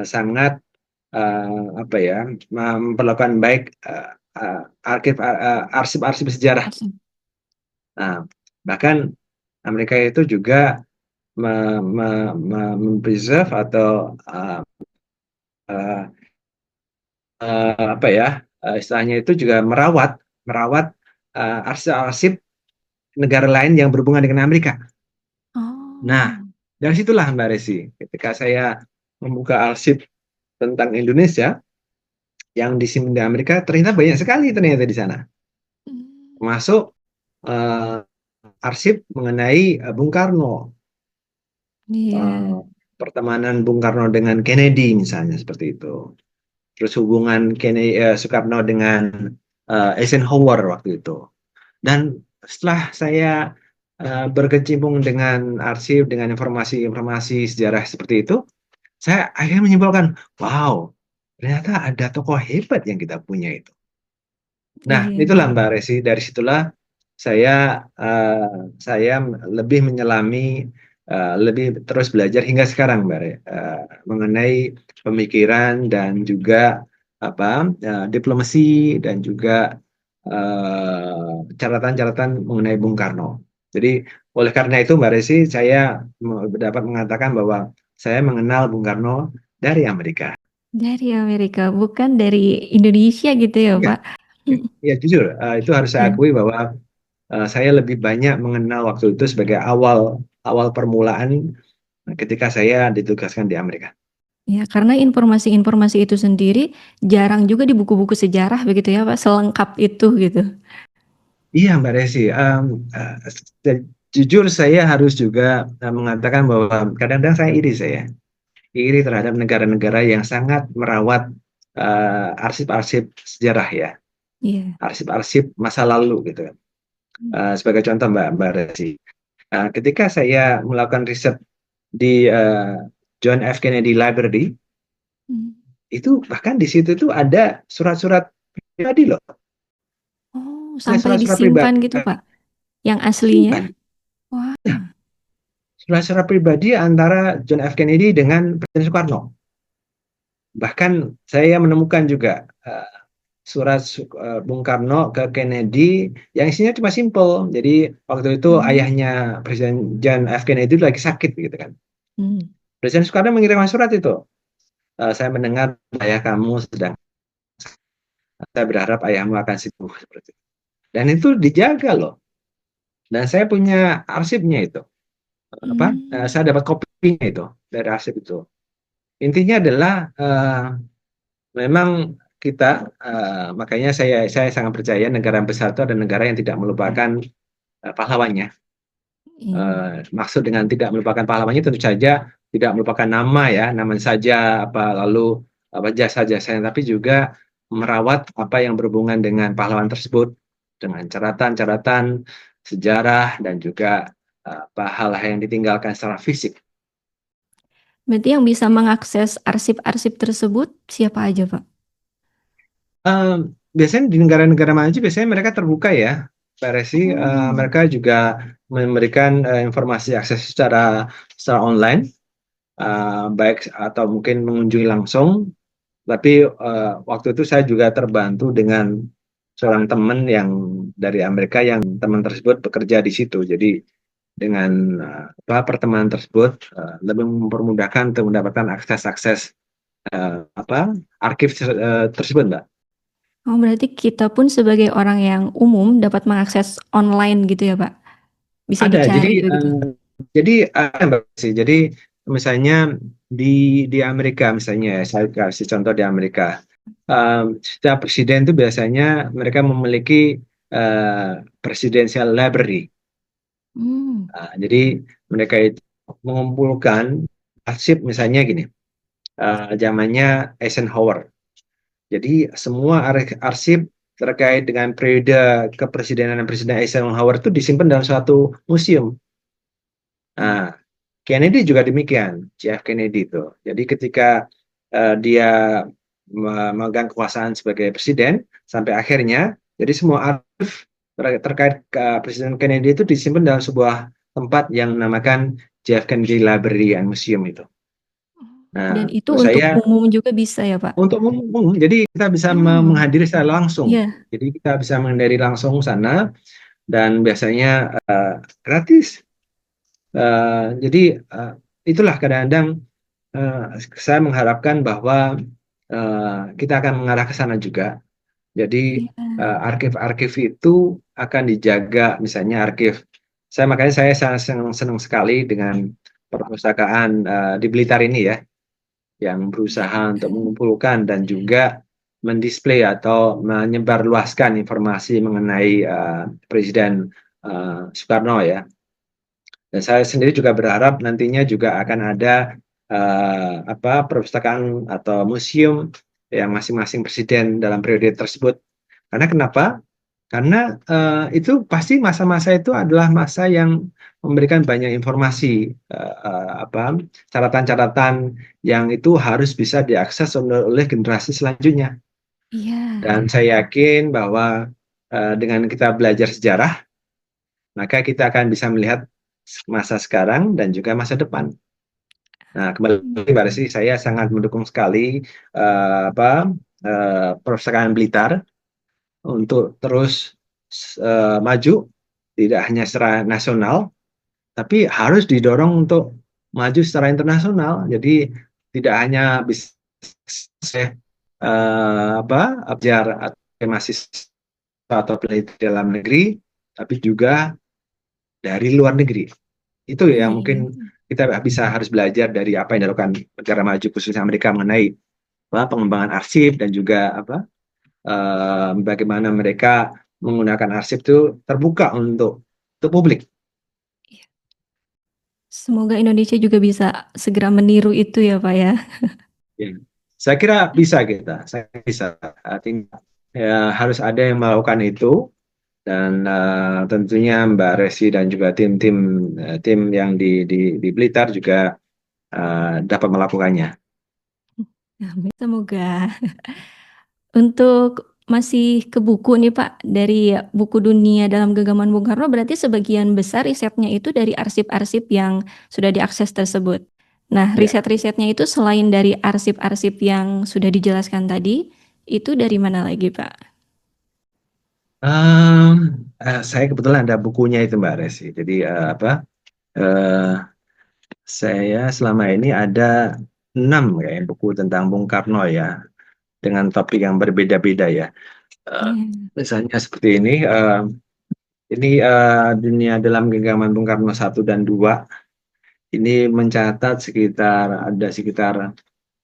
sangat apa ya memperlakukan baik arsip-arsip sejarah. Awesome. Nah, bahkan Amerika itu juga mempreserve atau uh, apa ya istilahnya itu juga merawat merawat arsip-arsip negara lain yang berhubungan dengan Amerika. Nah, Oh. dari situlah Mbak Resi, ketika saya membuka arsip tentang Indonesia yang disimpan di Amerika, ternyata banyak sekali ternyata di sana. Hmm. Termasuk uh, arsip mengenai Bung Karno, uh, Iya. pertemanan Bung Karno dengan Kennedy misalnya seperti itu. Terus hubungan Soekarno dengan Eisenhower waktu itu. Dan setelah saya berkecimpung dengan arsip, dengan informasi-informasi sejarah seperti itu, saya akhirnya menyimpulkan, wow, ternyata ada tokoh hebat yang kita punya itu. Nah, itulah Iya. Mbak Resi, dari situlah saya lebih menyelami, lebih terus belajar hingga sekarang, Mbak mengenai pemikiran dan juga apa diplomasi dan juga catatan-catatan mengenai Bung Karno. Jadi oleh karena itu Mbak Resi, saya dapat mengatakan bahwa saya mengenal Bung Karno dari Amerika. Dari Amerika, bukan dari Indonesia gitu ya, Ya, Pak? ya jujur, itu harus saya Ya. akui bahwa saya lebih banyak mengenal waktu itu sebagai awal awal permulaan ketika saya ditugaskan di Amerika. Ya, karena informasi-informasi itu sendiri jarang juga di buku-buku sejarah begitu ya, Pak, selengkap itu gitu. Iya, Mbak Desi, jujur saya harus juga mengatakan bahwa kadang-kadang saya iri terhadap negara-negara yang sangat merawat arsip-arsip sejarah ya, Iya. arsip-arsip masa lalu gitu. Sebagai contoh Mbak Desi, ketika saya melakukan riset di John F. Kennedy Library, Hmm. itu bahkan di situ tuh ada surat-surat pribadi loh, Oh, ada sampai surat-surat disimpan pribadi gitu, Pak, yang aslinya? simpan. Wah. Surat-surat pribadi antara John F. Kennedy dengan Presiden Soekarno. Bahkan saya menemukan juga surat Bung Karno ke Kennedy yang isinya cuma simple. Jadi waktu itu Hmm. ayahnya Presiden John F. Kennedy lagi sakit gitu kan. Hmm. Presiden Soekarno mengirimkan surat itu. Saya mendengar ayah kamu sedang, saya berharap ayahmu akan sembuh seperti itu. Dan itu dijaga loh. Dan saya punya arsipnya itu. Hmm. Saya dapat kopinya itu dari arsip itu. Intinya adalah memang kita makanya saya sangat percaya negara besar itu ada negara yang tidak melupakan pahlawannya. Iya. Maksud dengan tidak melupakan pahlawannya tentu saja tidak melupakan nama ya, nama saja apa lalu apa jasa-jasanya, tapi juga merawat apa yang berhubungan dengan pahlawan tersebut dengan catatan-catatan sejarah dan juga apa hal-hal yang ditinggalkan secara fisik. Berarti yang bisa mengakses arsip-arsip tersebut siapa aja, Pak? Biasanya di negara-negara maju biasanya mereka terbuka ya, Mbak Resi. Oh. Mereka juga memberikan informasi akses secara online, baik atau mungkin mengunjungi langsung. Tapi waktu itu saya juga terbantu dengan seorang teman yang dari Amerika yang teman tersebut bekerja di situ. Jadi dengan apa pertemanan tersebut lebih mempermudahkan untuk mendapatkan akses-akses apa archive tersebut, Mbak. Oh, berarti kita pun sebagai orang yang umum dapat mengakses online gitu ya, Pak? Bisa Ada, dicari begitu. jadi ada Mbak Desi. Jadi misalnya di Amerika misalnya, saya kasih contoh di Amerika, setiap presiden itu biasanya mereka memiliki presidential library. Hmm. Jadi mereka itu mengumpulkan arsip misalnya gini, zamannya Eisenhower. Jadi semua arsip terkait dengan periode kepresidenan Presiden Eisenhower itu disimpan dalam suatu museum. Nah, Kennedy juga demikian, JF Kennedy itu. Jadi ketika dia memegang kekuasaan sebagai presiden sampai akhirnya, jadi semua archive terkait Presiden Kennedy itu disimpan dalam sebuah tempat yang dinamakan JF Kennedy Library and Museum itu. Dan Nah, itu menurut untuk saya umum juga bisa ya, Pak? untuk umum, jadi kita bisa Hmm, menghadiri secara langsung. iya, Jadi kita bisa menghadiri langsung sana dan biasanya gratis. Jadi itulah kadang-kadang saya mengharapkan bahwa kita akan mengarah ke sana juga. Jadi iya, arkiv-arkiv itu akan dijaga, misalnya arkiv. Makanya saya sangat senang sekali dengan perpustakaan di Blitar ini ya, yang berusaha untuk mengumpulkan dan juga mendisplay atau menyebarluaskan informasi mengenai Presiden Soekarno ya. Dan saya sendiri juga berharap nantinya juga akan ada perpustakaan atau museum yang masing-masing presiden dalam periode tersebut. Karena kenapa? Karena itu pasti masa-masa itu adalah masa yang memberikan banyak informasi, catatan-catatan yang itu harus bisa diakses oleh generasi selanjutnya. iya. Dan saya yakin bahwa dengan kita belajar sejarah, maka kita akan bisa melihat masa sekarang dan juga masa depan. Nah, kembali Mbak Resi, saya sangat mendukung sekali perpustakaan Blitar untuk terus maju, tidak hanya secara nasional, tapi harus didorong untuk maju secara internasional. Jadi tidak hanya bisa belajar atau mahasiswa atau peneliti dalam negeri, tapi juga dari luar negeri. Itu yang Iya. mungkin kita bisa harus belajar dari apa yang dilakukan negara maju khususnya Amerika mengenai pengembangan arsip dan juga bagaimana mereka menggunakan arsip itu terbuka untuk publik. Semoga Indonesia juga bisa segera meniru itu ya, Pak ya. Ya. Saya kira bisa kita, saya bisa. Artinya ya, harus ada yang melakukan itu dan tentunya Mbak Resi dan juga tim yang di Blitar juga dapat melakukannya. Amin. Semoga. Untuk masih ke buku nih Pak, dari buku Dunia dalam Genggaman Bung Karno berarti sebagian besar risetnya itu dari arsip-arsip yang sudah diakses tersebut. Nah, Ya. riset-risetnya itu selain dari arsip-arsip yang sudah dijelaskan tadi, itu dari mana lagi Pak? Saya kebetulan ada bukunya itu Mbak Resi. Jadi eh, saya selama ini ada 6 kayak buku tentang Bung Karno ya, dengan topik yang berbeda-beda ya. Eh, Iya. Misalnya seperti ini Dunia dalam Genggaman Bung Karno 1 dan 2. Ini mencatat sekitar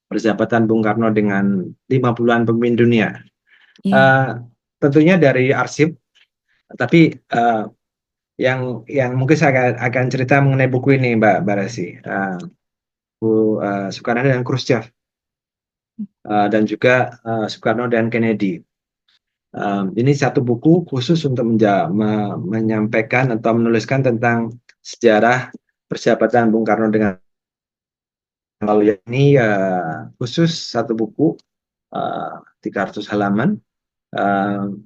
persahabatan Bung Karno dengan 50-an pemimpin dunia. Iya. Eh, Tentunya dari arsip, tapi yang mungkin saya akan cerita mengenai buku ini, Mbak Resi. Buku Soekarno dan Khrushchev, dan juga Soekarno dan Kennedy. Ini satu buku khusus untuk menyampaikan atau menuliskan tentang sejarah persahabatan Bung Karno dengan lalu ini khusus satu buku 300 halaman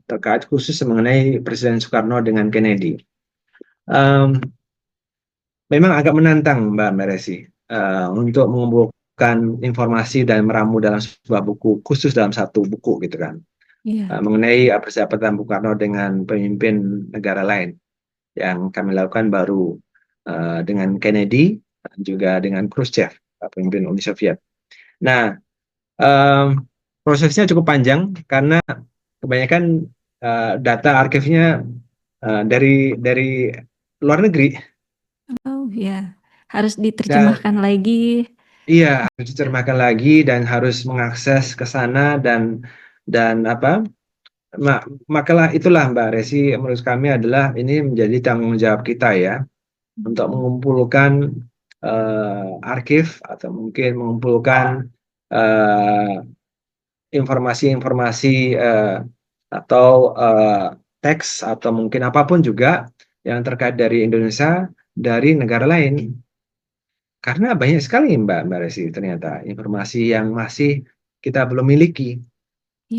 terkait khusus mengenai Presiden Soekarno dengan Kennedy. Um, Memang agak menantang Mbak Meresi untuk mengumpulkan informasi dan meramu dalam sebuah buku khusus dalam satu buku gitu kan. Iya. Mengenai persahabatan Bung Karno dengan pemimpin negara lain yang kami lakukan baru dengan Kennedy dan juga dengan Khrushchev, pemimpin Uni Soviet. Nah, prosesnya cukup panjang karena kebanyakan data arsipnya dari luar negeri. Oh ya, harus Dan diterjemahkan lagi. iya, harus dicermati lagi dan harus mengakses ke sana dan makalah itulah Mbak Resi menurut kami adalah ini menjadi tanggung jawab kita ya untuk mengumpulkan arsip atau mungkin mengumpulkan informasi-informasi atau teks atau mungkin apapun juga yang terkait dari Indonesia dari negara lain. Karena banyak sekali Mbak Resi ternyata informasi yang masih kita belum miliki,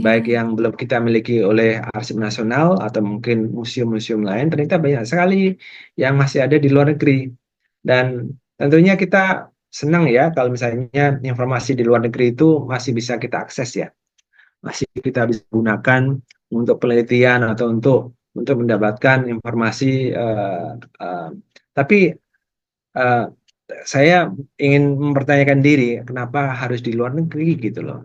baik Iya, yang belum kita miliki oleh Arsip Nasional atau mungkin museum-museum lain, ternyata banyak sekali yang masih ada di luar negeri. Dan tentunya kita senang ya kalau misalnya informasi di luar negeri itu masih bisa kita akses ya, masih kita bisa gunakan untuk penelitian atau untuk mendapatkan informasi. Tapi eh, saya ingin mempertanyakan diri, kenapa harus di luar negeri gitu loh.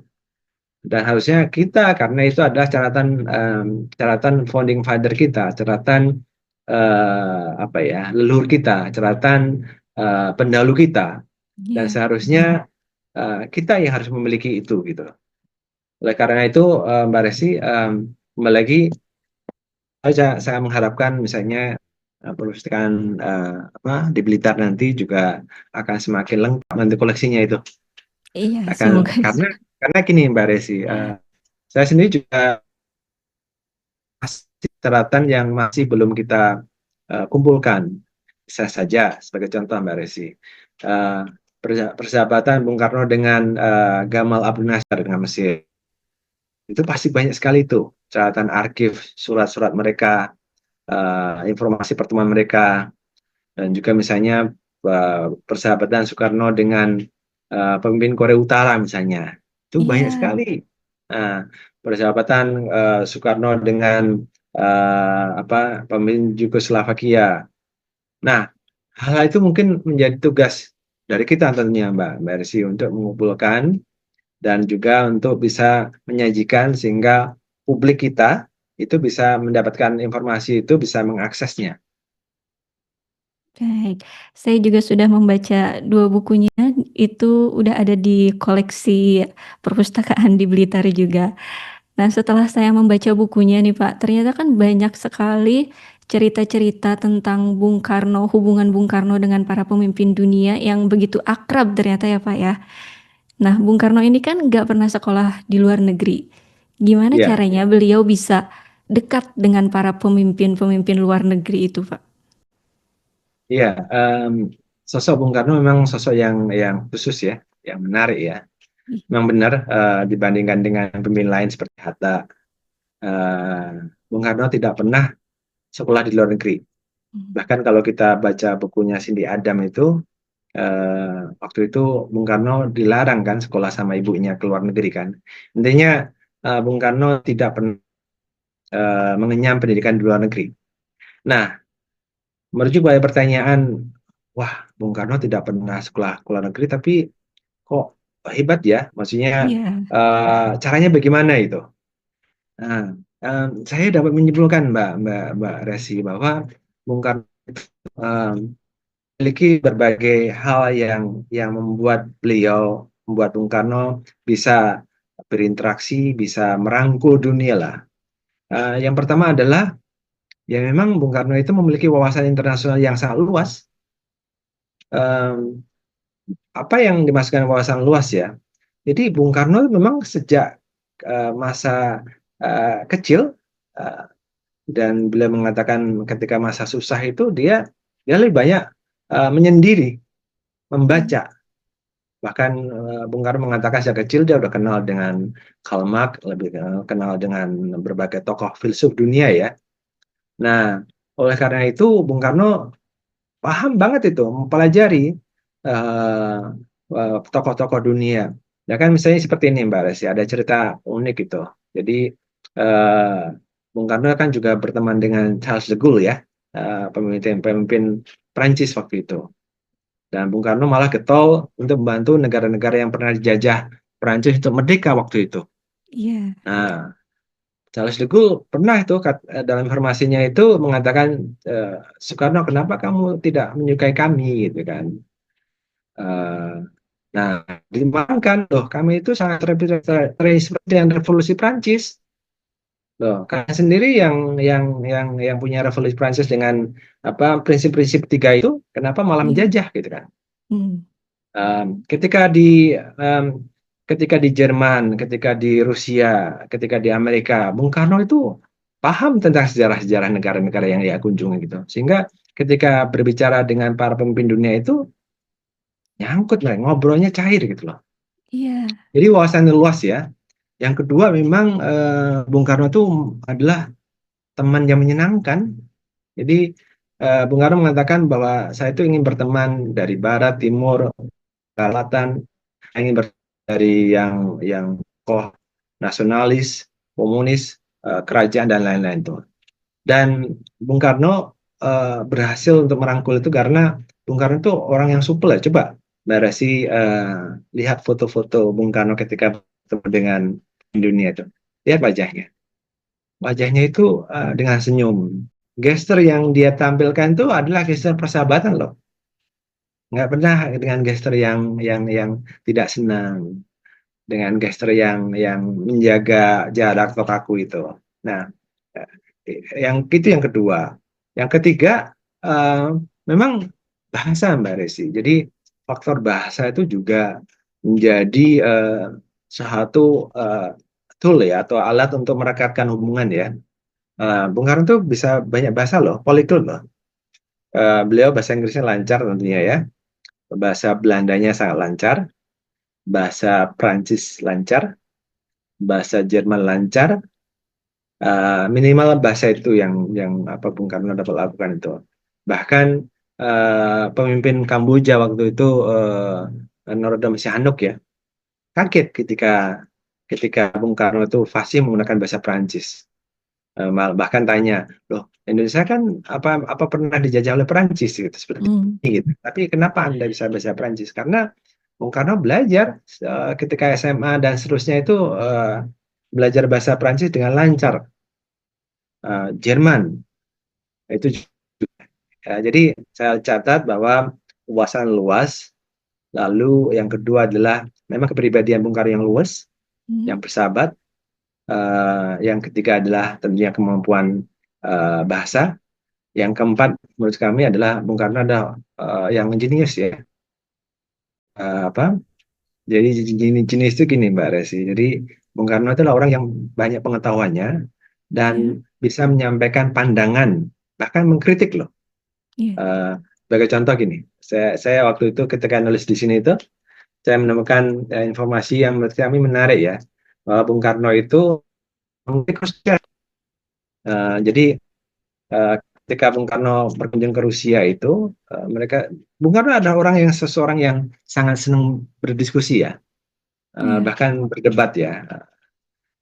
Dan harusnya kita, karena itu adalah catatan founding father kita, catatan apa ya, leluhur kita, catatan pendahulu kita, dan iya, seharusnya kita yang harus memiliki itu gitu. Oleh karena itu, Mbak Resi, kembali lagi, saya mengharapkan misalnya perpustakaan apa di Blitar nanti juga akan semakin lengkap nanti koleksinya itu. iya, Akan semoga karena sih. karena gini Mbak Resi, saya sendiri juga masih catatan yang masih belum kita kumpulkan. Bisa saja sebagai contoh Mbak Resi, eh, persahabatan Bung Karno dengan Gamal Abdel Nasser dengan Mesir itu pasti banyak sekali tuh catatan archive, surat-surat mereka, informasi pertemuan mereka, dan juga misalnya persahabatan Soekarno dengan pemimpin Korea Utara misalnya itu banyak Iya, sekali. Nah, persahabatan Soekarno dengan apa pemimpin Yugoslavia. Nah, hal itu mungkin menjadi tugas dari kita tentunya Mbak Resi untuk mengumpulkan dan juga untuk bisa menyajikan sehingga publik kita itu bisa mendapatkan informasi itu bisa mengaksesnya. baik. Saya juga sudah membaca dua bukunya, itu udah ada di koleksi perpustakaan di Blitar juga. Nah, setelah saya membaca bukunya nih Pak, ternyata kan banyak sekali cerita-cerita tentang Bung Karno, hubungan Bung Karno dengan para pemimpin dunia yang begitu akrab ternyata ya Pak ya. Nah, Bung Karno ini kan nggak pernah sekolah di luar negeri. Gimana Ya, caranya beliau bisa dekat dengan para pemimpin-pemimpin luar negeri itu Pak? iya. Sosok Bung Karno memang sosok yang khusus ya, yang menarik ya. Memang benar dibandingkan dengan pemimpin lain seperti Hatta, eh, Bung Karno tidak pernah sekolah di luar negeri. Hmm. Bahkan kalau kita baca bukunya Cindy Adam itu, waktu itu Bung Karno dilarang kan sekolah sama ibunya ke luar negeri kan. Intinya Bung Karno tidak pernah mengenyam pendidikan di luar negeri. Nah, merujuk pada pertanyaan, wah Bung Karno tidak pernah sekolah ke luar negeri, tapi kok hebat ya? Maksudnya Iya, caranya bagaimana itu? Nah, saya dapat menyimpulkan Mbak Resi bahwa Bung Karno eh, memiliki berbagai hal yang membuat Bung Karno bisa berinteraksi, bisa merangkul dunia lah. Yang pertama adalah ya memang Bung Karno itu memiliki wawasan internasional yang sangat luas. Eh, apa yang dimaksudkan wawasan luas ya? Jadi Bung Karno memang sejak masa kecil eh, dan beliau mengatakan ketika masa susah itu dia lebih banyak menyendiri, membaca. Bahkan Bung Karno mengatakan sejak kecil dia udah kenal dengan Karl Marx, lebih kenal dengan berbagai tokoh filsuf dunia ya. Nah, oleh karena itu Bung Karno paham banget itu, mempelajari eh, tokoh-tokoh dunia. Ya kan misalnya seperti ini Mbak Resi, ada cerita unik gitu. Jadi eh, Bung Karno kan juga berteman dengan Charles de Gaulle ya, pemimpin Prancis waktu itu. Dan Bung Karno malah getol untuk membantu negara-negara yang pernah dijajah Prancis untuk merdeka waktu itu. iya, Nah, Charles de Gaulle pernah itu dalam informasinya itu mengatakan Soekarno kenapa kamu tidak menyukai kami gitu kan. Eh, nah, dimakan loh kami itu sangat terinspirasi dengan revolusi Prancis. Loh, kalian sendiri yang punya revolusi Prancis dengan apa prinsip-prinsip tiga itu kenapa malah iya. menjajah gitu kan. Hmm. Ketika di um, ketika di Jerman, ketika di Rusia, ketika di Amerika, Bung Karno itu paham tentang sejarah-sejarah negara-negara yang dia kunjungi gitu. Sehingga ketika berbicara dengan para pemimpin dunia itu nyangkut mereka, ngobrolnya cair gitu loh. Iya. Jadi wawasannya luas ya. Yang kedua memang Bung Karno itu adalah teman yang menyenangkan. Jadi Bung Karno mengatakan bahwa saya itu ingin berteman dari barat, timur, selatan, ingin dari yang koh nasionalis, komunis, kerajaan dan lain-lain tuh. Dan Bung Karno berhasil untuk merangkul itu karena Bung Karno itu orang yang supel ya. Coba Mbak Resi lihat foto-foto Bung Karno ketika bertemu dengan dunia itu. Lihat wajahnya. Wajahnya itu dengan senyum. Gestur yang dia tampilkan itu adalah gestur persahabatan loh. Nggak pernah dengan gestur yang tidak senang, dengan gestur yang menjaga jarak atau kaku itu. Nah, yang itu yang kedua. Yang ketiga, eh, memang bahasa Mbak Resi. Jadi faktor bahasa itu juga menjadi suatu tool ya atau alat untuk merekatkan hubungan ya. Bung Karno tuh bisa banyak bahasa loh, polyglot loh. Beliau bahasa Inggrisnya lancar tentunya ya, bahasa Belandanya sangat lancar, bahasa Prancis lancar, bahasa Jerman lancar, minimal bahasa itu yang apa Bung Karno dapat lakukan itu. Bahkan pemimpin Kamboja waktu itu Norodom Sihanouk ya kaget ketika ketika Bung Karno itu fasih menggunakan bahasa Prancis. Bahkan tanya, loh Indonesia kan apa pernah dijajah oleh Prancis gitu seperti Hmm. ini gitu. Tapi kenapa Anda bisa bahasa Prancis? Karena Bung Karno belajar ketika SMA dan seterusnya itu belajar bahasa Prancis dengan lancar. Jerman itu jadi saya catat bahwa wawasan luas. Lalu yang kedua adalah memang kepribadian Bung Karno yang luas, yang Hmm. bersahabat. Yang ketiga adalah tentunya kemampuan bahasa. Yang keempat menurut kami adalah Bung Karno ada yang jenius ya. Apa? Jadi jenis itu gini Mbak Resi. Jadi Bung Karno adalah orang yang banyak pengetahuannya dan Iya. bisa menyampaikan pandangan, bahkan mengkritik loh. Iya. Eh, Sebagai contoh gini, saya waktu itu ketika nulis di sini itu, saya menemukan informasi yang menurut kami menarik ya, bahwa Bung Karno itu mengkritik Rusia. Jadi eh, ketika Bung Karno berkunjung ke Rusia itu, mereka Bung Karno adalah orang yang seseorang yang sangat senang berdiskusi ya, Iya. bahkan berdebat ya,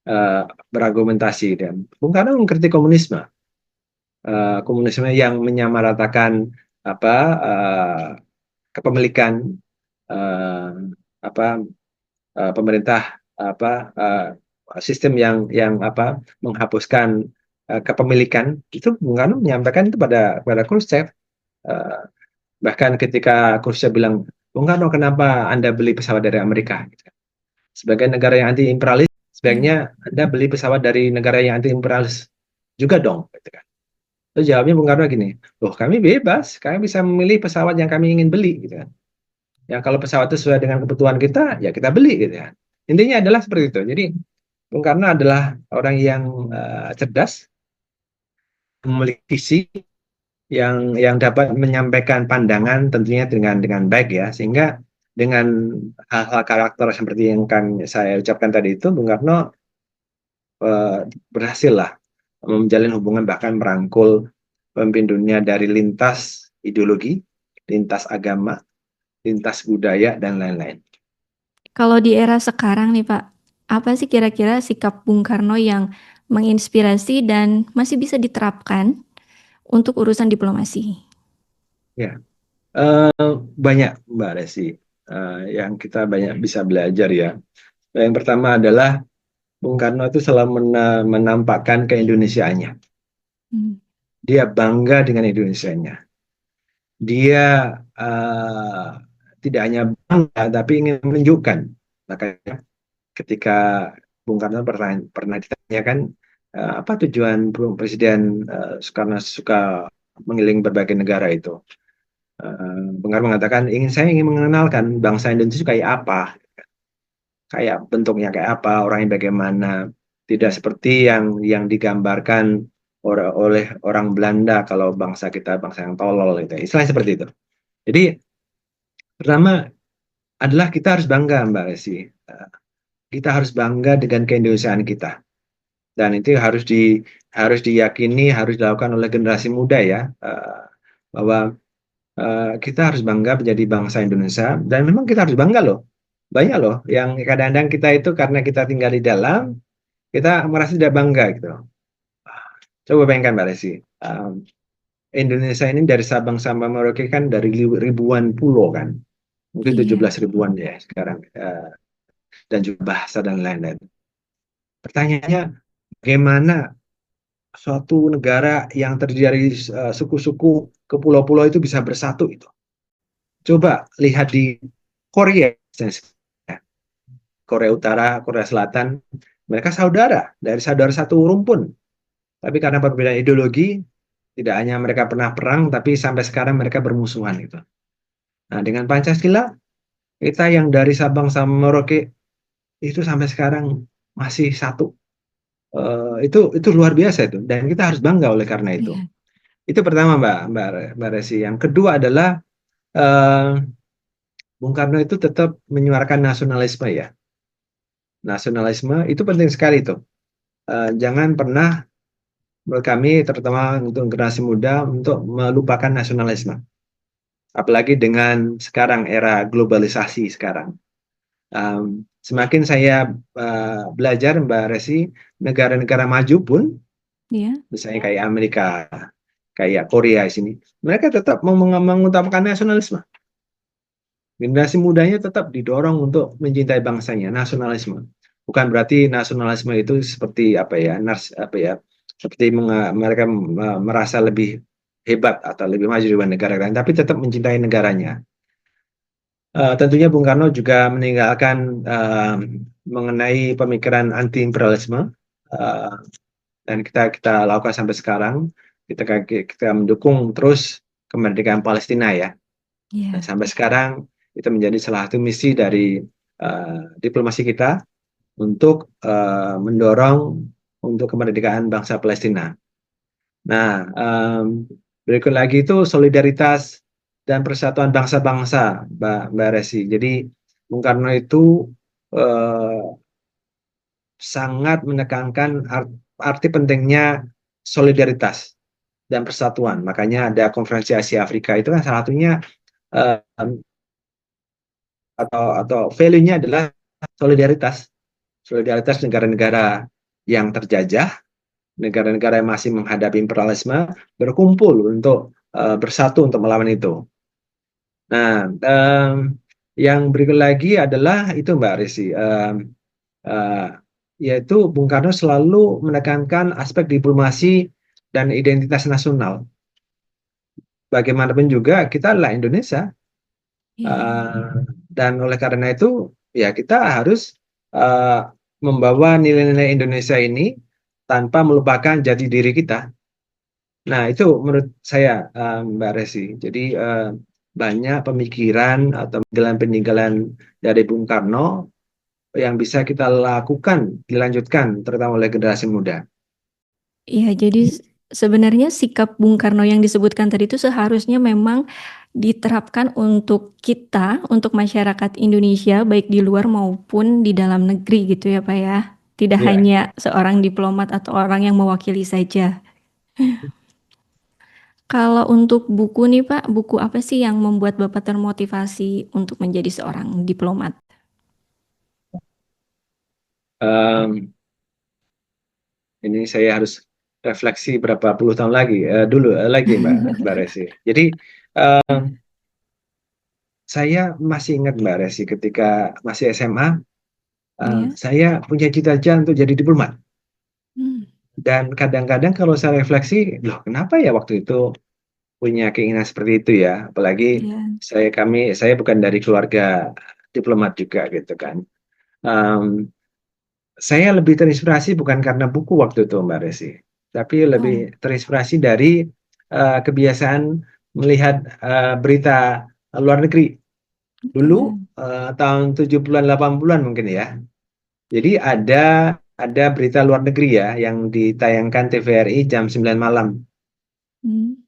eh, berargumentasi dan Bung Karno mengkritik komunisme, komunisme yang menyamaratakan apa kepemilikan eh, apa pemerintah apa sistem yang apa menghapuskan kepemilikan itu Bung Karno menyampaikan itu pada Khrushchev. Eh, Bahkan ketika Khrushchev bilang, Bung Karno kenapa Anda beli pesawat dari Amerika? Sebagai negara yang anti imperialis, Iya. sebaiknya Anda beli pesawat dari negara yang anti imperialis juga dong. Gitu kan. Terus jawabnya Bung Karno gini, loh kami bebas, kami bisa memilih pesawat yang kami ingin beli. Gitu kan. Yang kalau pesawat itu sesuai dengan kebutuhan kita, ya kita beli gitu ya. Intinya adalah seperti itu. Jadi Bung Karno adalah orang yang cerdas, memiliki visi yang dapat menyampaikan pandangan tentunya dengan baik ya. Sehingga dengan hal-hal karakter seperti yang kan saya ucapkan tadi itu, Bung Karno berhasil lah menjalin hubungan bahkan merangkul pemimpin dunia dari lintas ideologi, lintas agama, lintas budaya dan lain-lain. Kalau di era sekarang nih Pak, apa sih kira-kira sikap Bung Karno yang menginspirasi dan masih bisa diterapkan untuk urusan diplomasi? Ya, banyak Mbak Resi yang kita banyak bisa belajar ya. Yang pertama adalah Bung Karno itu selalu menampakkan keindonesiaannya. Hmm. Dia bangga dengan Indonesianya. Dia uh, tidak hanya bangga, tapi ingin menunjukkan. Makanya ketika Bung Karno pernah ditanyakan apa tujuan Presiden Soekarno suka mengelilingi berbagai negara itu. Bung Karno mengatakan saya ingin mengenalkan bangsa Indonesia itu kayak apa. kayak bentuknya kayak apa, orangnya bagaimana, tidak seperti yang digambarkan oleh orang Belanda kalau bangsa kita bangsa yang tolol gitu. Istilahnya seperti itu. Jadi pertama adalah kita harus bangga Mbak Resi. Kita harus bangga dengan keindonesiaan kita. Dan itu harus diyakini, harus dilakukan oleh generasi muda ya, bahwa kita harus bangga menjadi bangsa Indonesia. Dan memang kita harus bangga loh. Banyak loh yang kadang-kadang kita itu karena kita tinggal di dalam, kita merasa tidak bangga gitu. Coba bayangkan Mbak Desi, Indonesia ini dari Sabang sampai Merauke kan dari ribuan pulau kan, mungkin Iya, 17 ribuan ya sekarang, dan juga bahasa dan lain-lain. Pertanyaannya, bagaimana suatu negara yang terdiri dari suku-suku ke pulau-pulau itu bisa bersatu itu? Coba lihat di Korea, Korea Utara, Korea Selatan, mereka saudara dari saudara satu rumpun. Tapi karena perbedaan ideologi, tidak hanya mereka pernah perang, tapi sampai sekarang mereka bermusuhan gitu. Nah, dengan Pancasila, kita yang dari Sabang sampai Merauke itu sampai sekarang masih satu. Itu luar biasa itu, dan kita harus bangga oleh karena itu. iya, Itu pertama, Mbak Resi. Yang kedua adalah eh, Bung Karno itu tetap menyuarakan nasionalisme ya. Nasionalisme itu penting sekali tuh. Jangan pernah menurut kami, terutama untuk generasi muda, untuk melupakan nasionalisme. Apalagi dengan sekarang era globalisasi sekarang. Semakin saya belajar Mbak Resi, negara-negara maju pun, iya, misalnya kayak Amerika, kayak Korea di sini, mereka tetap mengutamakan nasionalisme. Generasi mudanya tetap didorong untuk mencintai bangsanya, nasionalisme. Bukan berarti nasionalisme itu seperti apa ya, seperti mereka merasa lebih hebat atau lebih maju dibanding negara lain, tapi tetap mencintai negaranya. Tentunya Bung Karno juga meninggalkan mengenai pemikiran anti imperialisme, dan kita lakukan sampai sekarang. Kita mendukung terus kemerdekaan Palestina ya. Dan iya, sampai sekarang itu menjadi salah satu misi dari diplomasi kita untuk mendorong untuk kemerdekaan bangsa Palestina. Nah, berikut lagi itu solidaritas dan persatuan bangsa-bangsa, Mbak Resi. Jadi Bung Karno itu eh, sangat menekankan arti pentingnya solidaritas dan persatuan. Makanya ada konferensi Asia Afrika itu kan salah satunya eh, atau value-nya adalah solidaritas. Solidaritas negara-negara yang terjajah, negara-negara yang masih menghadapi imperialisme berkumpul untuk bersatu untuk melawan itu. Nah, yang berikut lagi adalah itu Mbak Risi, uh, yaitu Bung Karno selalu menekankan aspek diplomasi dan identitas nasional. Bagaimanapun juga kita adalah Indonesia, iya. uh, dan oleh karena itu ya kita harus uh, membawa nilai-nilai Indonesia ini tanpa melupakan jati diri kita. Nah, itu menurut saya, Mbak Resi. Jadi, banyak pemikiran atau peninggalan dari Bung Karno yang bisa kita lakukan, dilanjutkan, terutama oleh generasi muda. Iya, jadi sebenarnya sikap Bung Karno yang disebutkan tadi itu seharusnya memang diterapkan untuk kita, untuk masyarakat Indonesia, baik di luar maupun di dalam negeri gitu ya Pak ya. Tidak Ya, hanya seorang diplomat atau orang yang mewakili saja. Kalau untuk buku nih Pak, buku apa sih yang membuat Bapak termotivasi untuk menjadi seorang diplomat? em, ini saya harus refleksi berapa puluh tahun lagi, lagi, Mbak Resi. Jadi, saya masih ingat Mbak Resi ketika masih SMA, Iya. saya punya cita-cita untuk jadi diplomat. Hmm, Dan kadang-kadang kalau saya refleksi, loh kenapa ya waktu itu punya keinginan seperti itu ya? Apalagi iya. saya bukan dari keluarga diplomat juga gitu kan. Em, saya lebih terinspirasi bukan karena buku waktu itu Mbak Resi, tapi Oh, lebih terinspirasi dari kebiasaan melihat berita luar negeri. dulu tahun 70-an 80-an mungkin ya. Jadi ada berita luar negeri ya yang ditayangkan TVRI jam 9 malam. Hmm.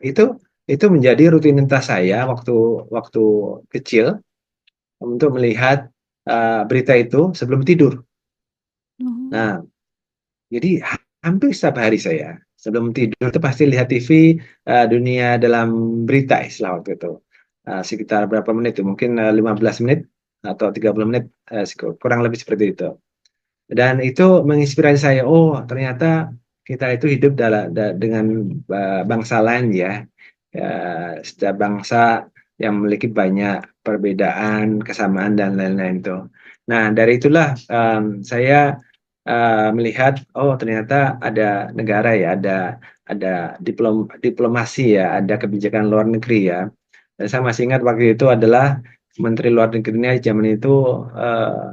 Itu menjadi rutinitas saya waktu waktu kecil untuk melihat berita itu sebelum tidur. Oh. Nah, jadi hampir setiap hari saya sebelum tidur itu pasti lihat TV, dunia dalam berita istilah waktu itu. Sekitar berapa menit itu? Mungkin 15 menit atau 30 menit, kurang lebih seperti itu. Dan itu menginspirasi saya, oh ternyata kita itu hidup dengan bangsa lain ya. Ya, setiap bangsa yang memiliki banyak perbedaan, kesamaan dan lain-lain itu. Nah, dari itulah saya melihat, oh ternyata ada negara ya, ada diplomasi ya, ada kebijakan luar negeri ya. Dan saya masih ingat waktu itu adalah Menteri Luar Negerinya zaman itu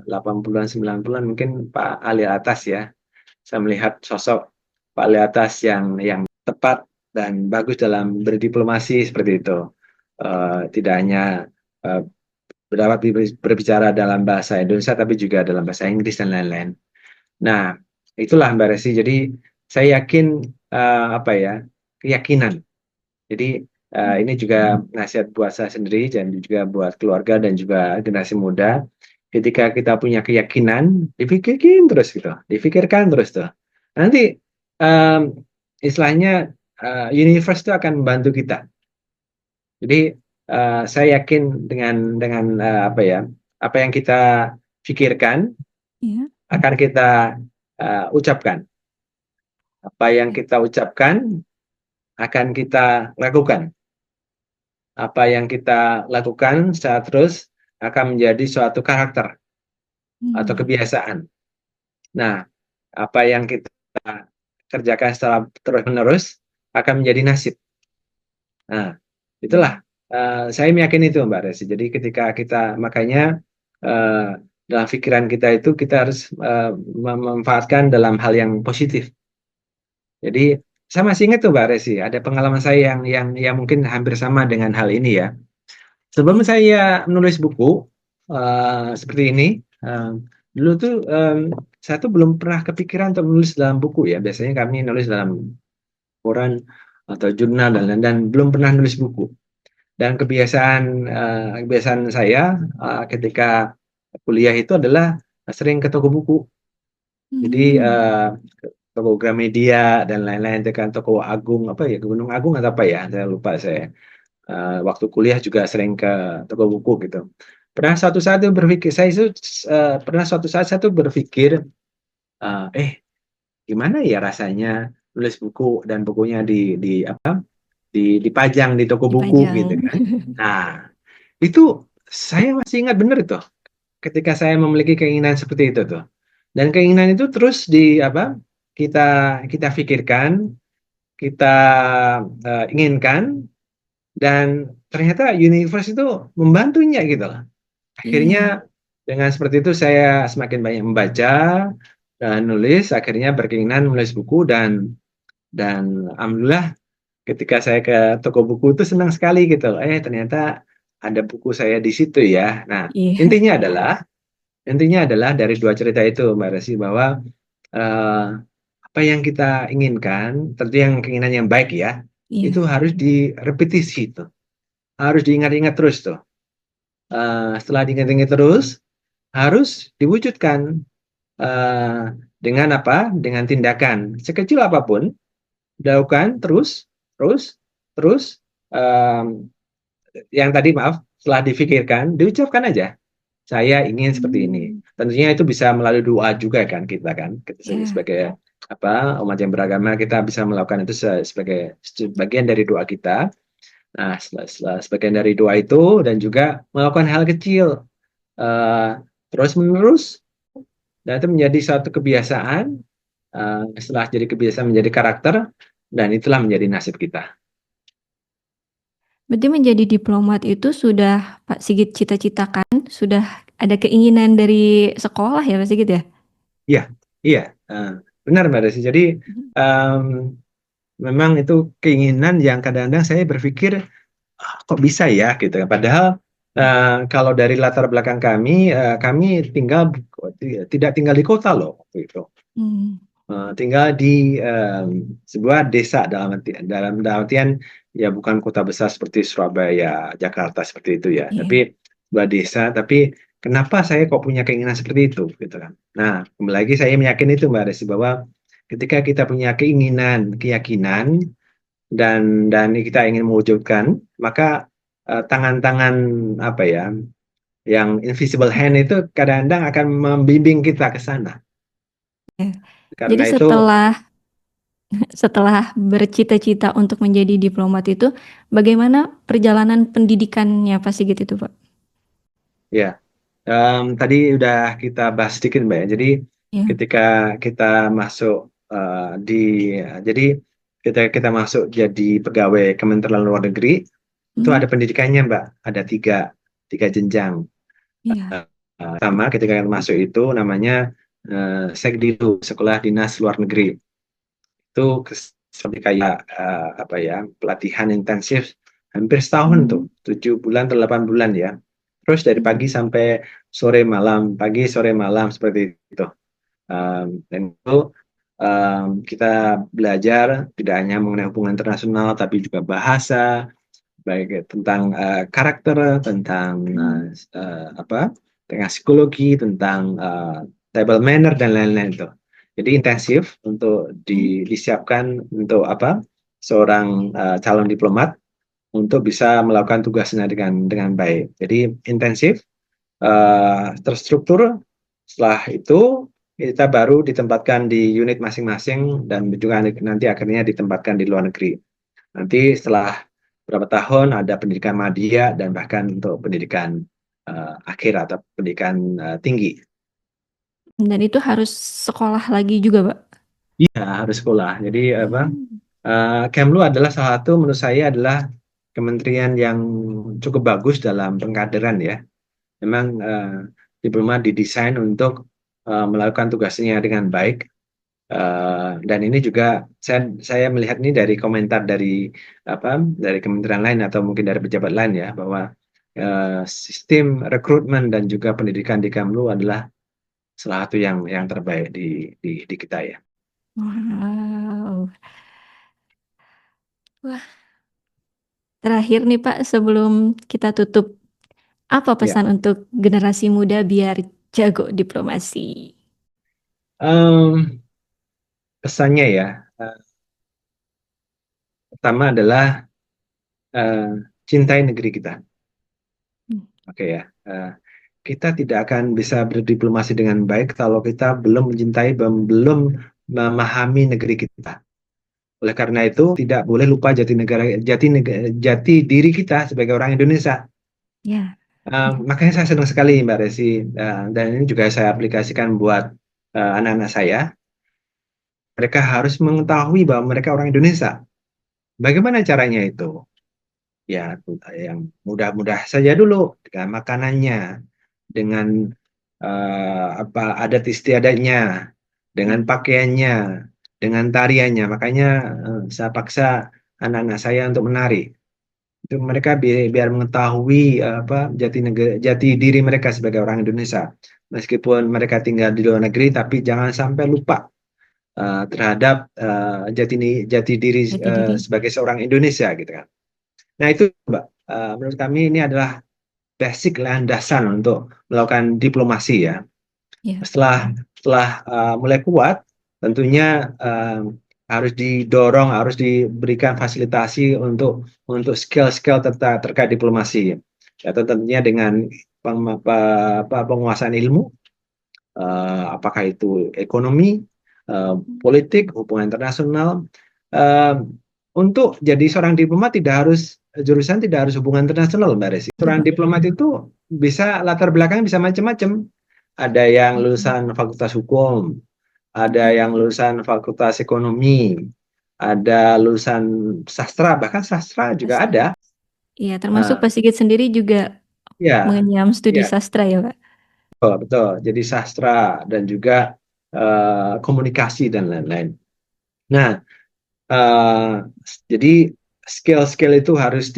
80-an 90-an mungkin Pak Ali Atas ya. Saya melihat sosok Pak Ali Atas yang tepat dan bagus dalam berdiplomasi seperti itu. Tidak hanya uh, dapat berbicara dalam bahasa Indonesia tapi juga dalam bahasa Inggris dan lain-lain. Nah, itulah Mbak Resi. Jadi saya yakin apa ya, keyakinan. Jadi ini juga nasihat buat saya sendiri dan juga buat keluarga dan juga generasi muda. Ketika kita punya keyakinan, dipikirkan terus tuh. Nanti istilahnya universe itu akan membantu kita. Jadi saya yakin dengan apa ya, apa yang kita pikirkan Iya. akan kita ucapkan. Apa yang kita ucapkan akan kita lakukan. Apa yang kita lakukan secara terus akan menjadi suatu karakter atau Hmm. kebiasaan. Nah, apa yang kita kerjakan secara terus-menerus akan menjadi nasib. Nah, itulah saya meyakini itu Mbak Desi. Jadi ketika kita makanya dalam pikiran kita itu kita harus memanfaatkan dalam hal yang positif. Jadi saya masih ingat tuh Mbak Desi, ada pengalaman saya yang mungkin hampir sama dengan hal ini ya. Sebelum Iya. saya menulis buku seperti ini, dulu tuh saya tuh belum pernah kepikiran untuk menulis dalam buku ya. Biasanya kami nulis dalam koran atau jurnal dan belum pernah nulis buku. Dan kebiasaan saya ketika kuliah itu adalah sering ke toko buku. Jadi Hmm. toko Gramedia dan lain-lain, itu kan toko Agung apa ya, Gunung Agung atau apa ya, saya lupa saya. Waktu kuliah juga sering ke toko buku gitu. Pernah suatu saat itu berpikir, pernah suatu saat saya tuh berpikir, eh gimana ya rasanya nulis buku dan bukunya di apa dipajang di toko buku gitu Dipajang. kan. Nah, itu saya masih ingat benar itu ketika saya memiliki keinginan seperti itu tuh. Dan keinginan itu terus kita kita pikirkan, kita inginkan dan ternyata universe itu membantunya gitu loh. Akhirnya Iya. dengan seperti itu saya semakin banyak membaca dan nulis, akhirnya berkeinginan menulis buku dan alhamdulillah ketika saya ke toko buku itu senang sekali gitu. Ternyata ada buku saya di situ ya. Nah, Iya. intinya adalah intinya adalah dari dua cerita itu Mbak Resi bahwa eh, apa yang kita inginkan, tentu yang keinginan yang baik ya, itu Iya. harus direpetisi tuh. Harus diingat-ingat terus tuh. Setelah diingat-ingat terus, harus diwujudkan eh, dengan apa? Dengan tindakan sekecil apapun, dilakukan terus, terus, terus. em, yang tadi maaf, setelah difikirkan, diucapkan aja. Saya ingin seperti ini. Hmm. Tentunya itu bisa melalui doa juga kita kan. Kita Ya. sebagai apa umat yang beragama kita bisa melakukan itu sebagai bagian dari doa kita. Nah, sebagian dari doa itu dan juga melakukan hal kecil eh, terus menerus dan itu menjadi suatu kebiasaan. Setelah jadi kebiasaan menjadi karakter dan itulah menjadi nasib kita. Berarti menjadi diplomat itu sudah Pak Sigit cita-citakan, sudah ada keinginan dari sekolah ya Pak Sigit ya? Iya, iya, eh, benar Mbak Desi. Jadi em, memang itu keinginan yang kadang-kadang saya berpikir kok bisa ya gitu. Padahal Kalau dari latar belakang kami, kami tidak tinggal di kota loh waktu itu. Hmm. Tinggal di sebuah desa dalam artian ya bukan kota besar seperti Surabaya, Jakarta seperti itu ya, Iya. tapi sebuah desa. Tapi kenapa saya kok punya keinginan seperti itu, gitu kan? Nah, kembali lagi saya meyakini itu Mbak Desi bahwa ketika kita punya keinginan, keyakinan dan kita ingin mewujudkan, maka tangan-tangan apa ya, yang invisible hand itu kadang-kadang akan membimbing kita ke sana. Ya. Jadi Karena itu setelah bercita-cita untuk menjadi diplomat itu, bagaimana perjalanan pendidikannya Pak Sigit itu, Pak? ya, tadi udah kita bahas sedikit Mbak ya. Jadi Ya. ketika kita masuk jadi ketika kita masuk jadi pegawai Kementerian Luar Negeri itu Hmm. ada pendidikannya Mbak. Ada tiga jenjang. Iya. Pertama ketika kita masuk itu namanya Sekdilu, Sekolah Dinas Luar Negeri. Itu seperti kayak apa ya, pelatihan intensif hampir setahun tuh, 7 bulan atau 8 bulan ya. Terus dari pagi sampai pagi sore malam seperti itu. Dan itu kita belajar tidak hanya mengenai hubungan internasional, tapi juga bahasa, baik tentang karakter, tentang apa, tentang psikologi, tentang table manner dan lain-lain itu. Jadi intensif untuk disiapkan untuk apa, seorang calon diplomat untuk bisa melakukan tugasnya dengan baik. Jadi intensif, terstruktur. Setelah itu kita baru ditempatkan di unit masing-masing dan juga nanti akhirnya ditempatkan di luar negeri. Nanti setelah berapa tahun ada pendidikan media dan bahkan untuk pendidikan akhir atau pendidikan tinggi. Dan itu harus sekolah lagi juga, Pak? Iya, harus sekolah. Jadi apa? Hmm. Kemlu adalah salah satu menurut saya adalah kementerian yang cukup bagus dalam pengkaderan ya. Memang diplomat didesain untuk melakukan tugasnya dengan baik. Dan ini juga saya melihat ini dari komentar dari apa, dari kementerian lain atau mungkin dari pejabat lain ya, bahwa sistem rekrutmen dan juga pendidikan di Kemlu adalah salah satu yang terbaik di kita ya. Wow. Wah, terakhir nih Pak, sebelum kita tutup, apa Ya, pesan untuk generasi muda biar jago diplomasi? Em, pesannya ya, eh, pertama adalah eh, cintai negeri kita. Hmm. Oke ya. Kita tidak akan bisa berdiplomasi dengan baik kalau kita belum mencintai, belum memahami negeri kita. Oleh karena itu, tidak boleh lupa jati diri kita sebagai orang Indonesia. Ya. Makanya saya senang sekali Mbak Desi, dan ini juga saya aplikasikan buat anak-anak saya. Mereka harus mengetahui bahwa mereka orang Indonesia. Bagaimana caranya itu? Ya, yang mudah-mudah saja dulu dengan makanannya, dengan apa adat istiadatnya, dengan pakaiannya, dengan tariannya. Makanya saya paksa anak-anak saya untuk menari. Itu mereka biar mengetahui apa jati diri mereka sebagai orang Indonesia. Meskipun mereka tinggal di luar negeri, tapi jangan sampai lupa terhadap jati diri Jati diri. sebagai seorang Indonesia gitu kan. Nah itu Mbak, menurut kami ini adalah basic landasan untuk melakukan diplomasi ya. Ya. Setelah mulai kuat, tentunya harus didorong, harus diberikan fasilitasi untuk skill-skill terkait diplomasi. Ya, tentunya dengan penguasaan ilmu, apakah itu ekonomi, politik, hubungan internasional. Eh, untuk jadi seorang diplomat jurusan tidak harus hubungan internasional, Mbak Desi. Iya, Seorang Pak. diplomat itu bisa latar belakang bisa macam-macam. Ada yang lulusan fakultas hukum, ada yang lulusan fakultas ekonomi, ada lulusan sastra, bahkan sastra juga Sastra. ada. Iya, termasuk Nah, Pak Sigit sendiri juga ya, mengenyam studi ya, sastra ya, Pak? betul, betul. Jadi sastra dan juga komunikasi dan lain-lain. Nah, jadi skill-skill itu harus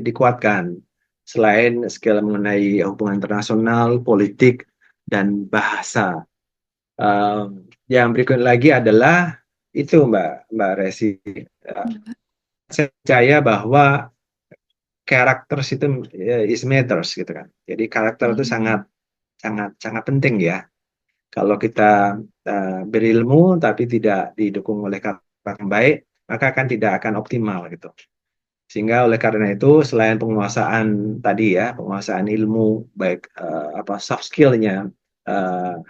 dikuatkan. selain skill mengenai hubungan internasional, politik, dan bahasa. Yang berikut lagi adalah itu Mbak Resi. Saya percaya bahwa karakter itu is matters gitu kan. Jadi karakter itu sangat sangat sangat penting ya. Kalau kita berilmu tapi tidak didukung oleh karakter yang baik, maka tidak akan optimal gitu. Sehingga oleh karena itu selain penguasaan tadi ya, penguasaan ilmu baik soft skill-nya,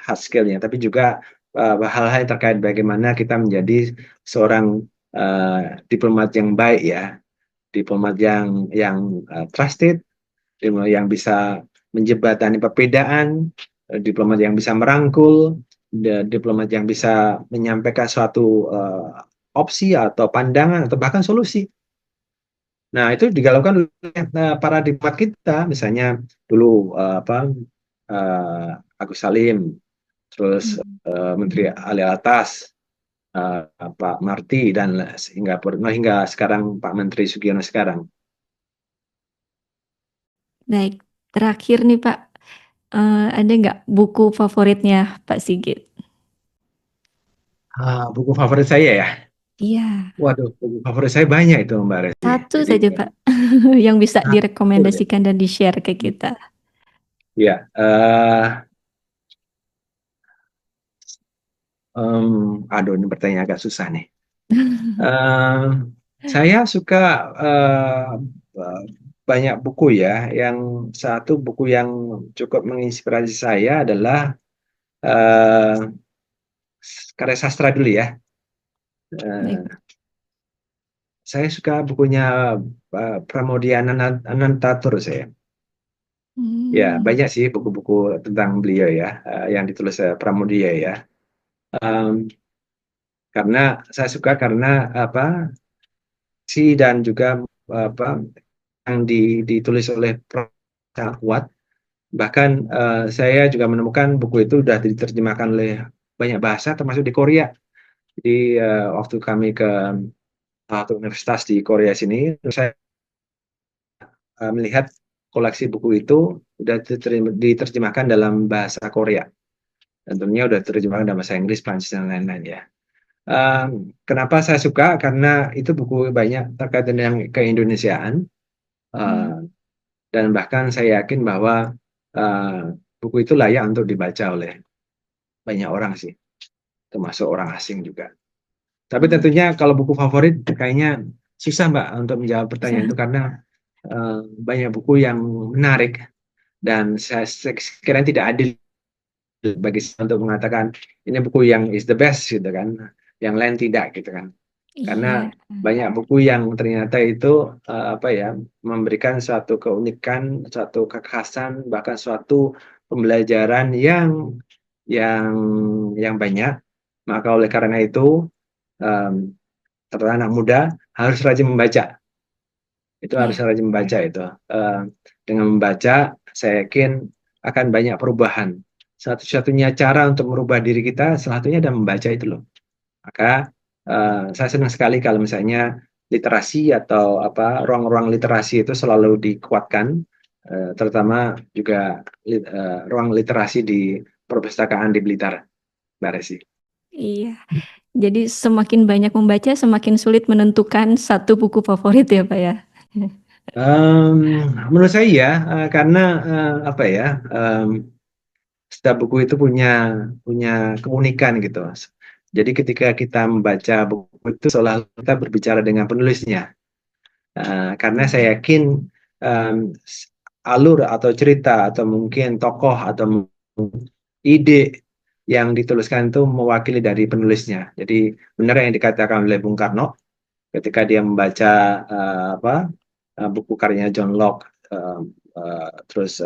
hard skill-nya, tapi juga hal-hal yang terkait bagaimana kita menjadi seorang diplomat yang baik ya, diplomat yang trusted, yang bisa menjembatani perbedaan, diplomat yang bisa merangkul, diplomat yang bisa menyampaikan suatu opsi atau pandangan atau bahkan solusi. Nah, itu digalaukan oleh para diplomat kita, misalnya dulu Agus Salim, terus Menteri Ali Atas, Pak Marty, dan hingga sekarang Pak Menteri Sugiono sekarang. Baik, terakhir nih Pak, ada nggak buku favoritnya Pak Sigit? Buku favorit saya ya? Iya, Waduh, buku favorit saya banyak itu Mbak Resi. satu Jadi, saja Pak, yang bisa satu deh. direkomendasikan dan di-share ke kita. Ya, aduh ini pertanyaan agak susah nih. Saya suka banyak buku ya. Yang satu buku yang cukup menginspirasi saya adalah karya sastra dulu ya. Baik. Saya suka bukunya Pramoedya Anantatur saya. Ya, banyak sih buku-buku tentang beliau ya, yang ditulis Pramoedya ya. Karena saya suka karena dan juga yang ditulis oleh Prof. sangat kuat. Bahkan saya juga menemukan buku itu sudah diterjemahkan oleh banyak bahasa, termasuk di Korea. Jadi waktu kami ke satu universitas di Korea sini, saya melihat koleksi buku itu sudah diterjemahkan dalam bahasa Korea. Dan tentunya sudah diterjemahkan dalam bahasa Inggris, Prancis, dan lain-lain ya. Kenapa saya suka? Karena itu buku banyak terkait dengan keindonesiaan. Dan bahkan saya yakin bahwa buku itu layak untuk dibaca oleh banyak orang sih, termasuk orang asing juga. Tapi tentunya kalau buku favorit kayaknya susah Mbak untuk menjawab pertanyaan itu karena banyak buku yang menarik dan saya kira tidak adil bagi saya untuk mengatakan ini buku yang is the best gitu kan, yang lain tidak gitu kan. Karena banyak buku yang ternyata itu memberikan suatu keunikan, suatu kekhasan, bahkan suatu pembelajaran yang banyak. Maka oleh karena itu terutama anak muda harus rajin membaca. Itu harus rajin membaca itu. Dengan membaca, saya yakin akan banyak perubahan. Satu-satunya cara untuk merubah diri kita, salah satunya adalah membaca itu loh. Maka saya senang sekali kalau misalnya literasi atau ruang-ruang literasi itu selalu dikuatkan, terutama juga ruang literasi di perpustakaan di Blitar, Mbak Resi. Iya, jadi semakin banyak membaca, semakin sulit menentukan satu buku favorit ya Pak ya. Menurut saya ya, karena setiap buku itu punya keunikan gitu. Jadi ketika kita membaca buku itu seolah kita berbicara dengan penulisnya. Karena saya yakin alur atau cerita atau mungkin tokoh atau ide yang dituliskan itu mewakili dari penulisnya. Jadi benar yang dikatakan oleh Bung Karno ketika dia membaca buku karyanya John Locke, terus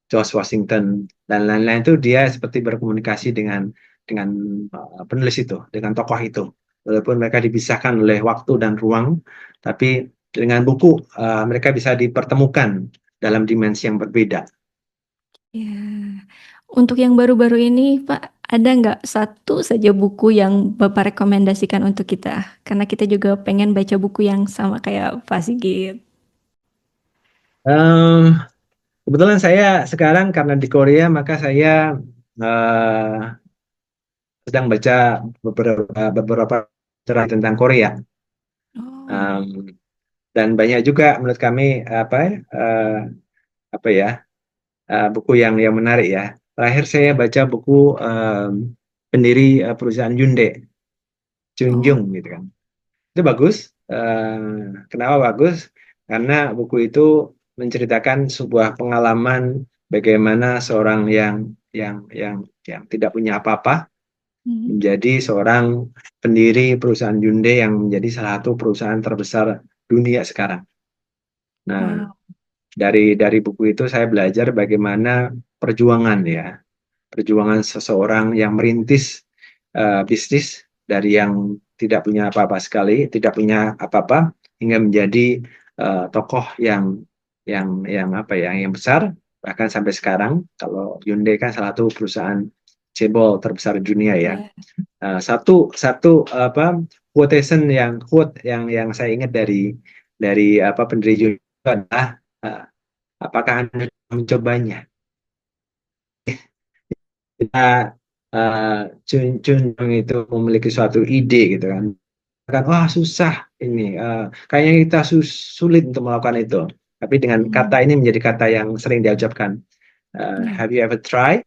George Washington dan lain-lain itu dia seperti berkomunikasi dengan penulis itu, dengan tokoh itu. Walaupun mereka dipisahkan oleh waktu dan ruang, tapi dengan buku mereka bisa dipertemukan dalam dimensi yang berbeda. Ya, untuk yang baru-baru ini Pak, ada nggak satu saja buku yang Bapak rekomendasikan untuk kita? Karena kita juga pengen baca buku yang sama kayak Pak Sigit. Em, Kebetulan saya sekarang karena di Korea, maka saya eh, sedang baca beberapa cerita tentang Korea. Oh. Em, dan banyak juga menurut kami apa ya buku yang menarik ya. Terakhir saya baca buku pendiri perusahaan Hyundai, Chun Oh. Jung gitu kan. Itu bagus. Kenapa bagus? Karena buku itu menceritakan sebuah pengalaman bagaimana seorang yang tidak punya apa-apa Mhm. menjadi seorang pendiri perusahaan Hyundai yang menjadi salah satu perusahaan terbesar dunia sekarang. Nah, Wow. dari buku itu saya belajar bagaimana perjuangan ya, perjuangan seseorang yang merintis bisnis dari yang tidak punya apa-apa sekali, tidak punya apa-apa hingga menjadi tokoh yang apa ya, yang besar bahkan sampai sekarang. Kalau Hyundai kan salah satu perusahaan cebol terbesar di dunia ya. Ya. Satu satu apa quote yang saya ingat dari apa pendiri Hyundai itu adalah eh, apakah Anda mencobanya? Kita Chun itu memiliki suatu ide gitu kan. Kan wah susah ini kayaknya kita sulit untuk melakukan itu. Tapi dengan kata Mhm. ini menjadi kata yang sering diucapkan. Ya. Have you ever tried?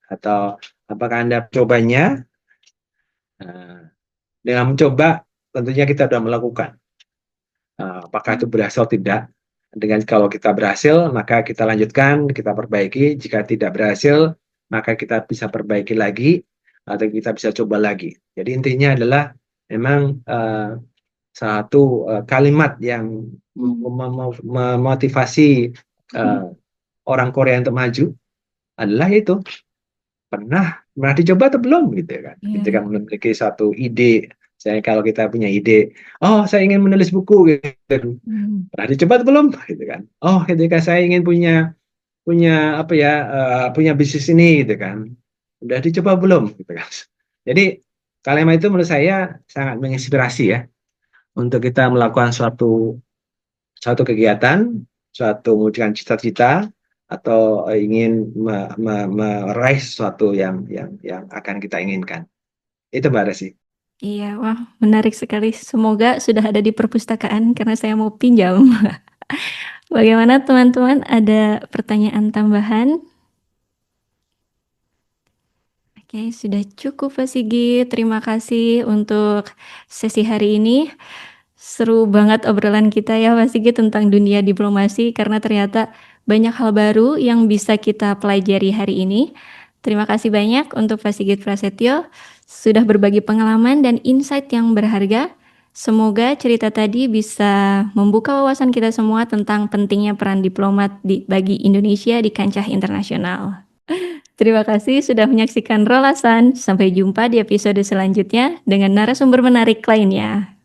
Atau apakah Anda cobanya? Uh, dengan mencoba tentunya kita sudah melakukan. Apakah itu Mhm. berhasil atau tidak? Dengan kalau kita berhasil, maka kita lanjutkan, kita perbaiki. Jika tidak berhasil, maka kita bisa perbaiki lagi atau kita bisa coba lagi. Jadi intinya adalah memang satu kalimat yang Mhm. memotivasi uh, orang Korea untuk maju adalah itu pernah dicoba atau belum gitu ya kan. Ketika Iya. memiliki satu ide, saya kalau kita punya ide, oh saya ingin menulis buku gitu. Mhm. Pernah dicoba atau belum gitu kan. Oh ketika saya ingin punya punya apa ya punya bisnis ini gitu kan. Udah dicoba belum gitu kan. Jadi kalimat itu menurut saya sangat menginspirasi ya untuk kita melakukan suatu kegiatan, suatu mewujudkan cita-cita atau ingin meraih sesuatu yang akan kita inginkan. Itu Mbak Desi. Iya, wah menarik sekali. Semoga sudah ada di perpustakaan karena saya mau pinjam. Bagaimana teman-teman, ada pertanyaan tambahan? Oke, sudah cukup Pak Sigit. Terima kasih untuk sesi hari ini. Seru banget obrolan kita ya Pak Sigit tentang dunia diplomasi karena ternyata banyak hal baru yang bisa kita pelajari hari ini. Terima kasih banyak untuk Pak Sigit Prasetyo sudah berbagi pengalaman dan insight yang berharga. Semoga cerita tadi bisa membuka wawasan kita semua tentang pentingnya peran diplomat bagi Indonesia di kancah internasional. Terima kasih sudah menyaksikan Rolasan. Sampai jumpa di episode selanjutnya dengan narasumber menarik lainnya.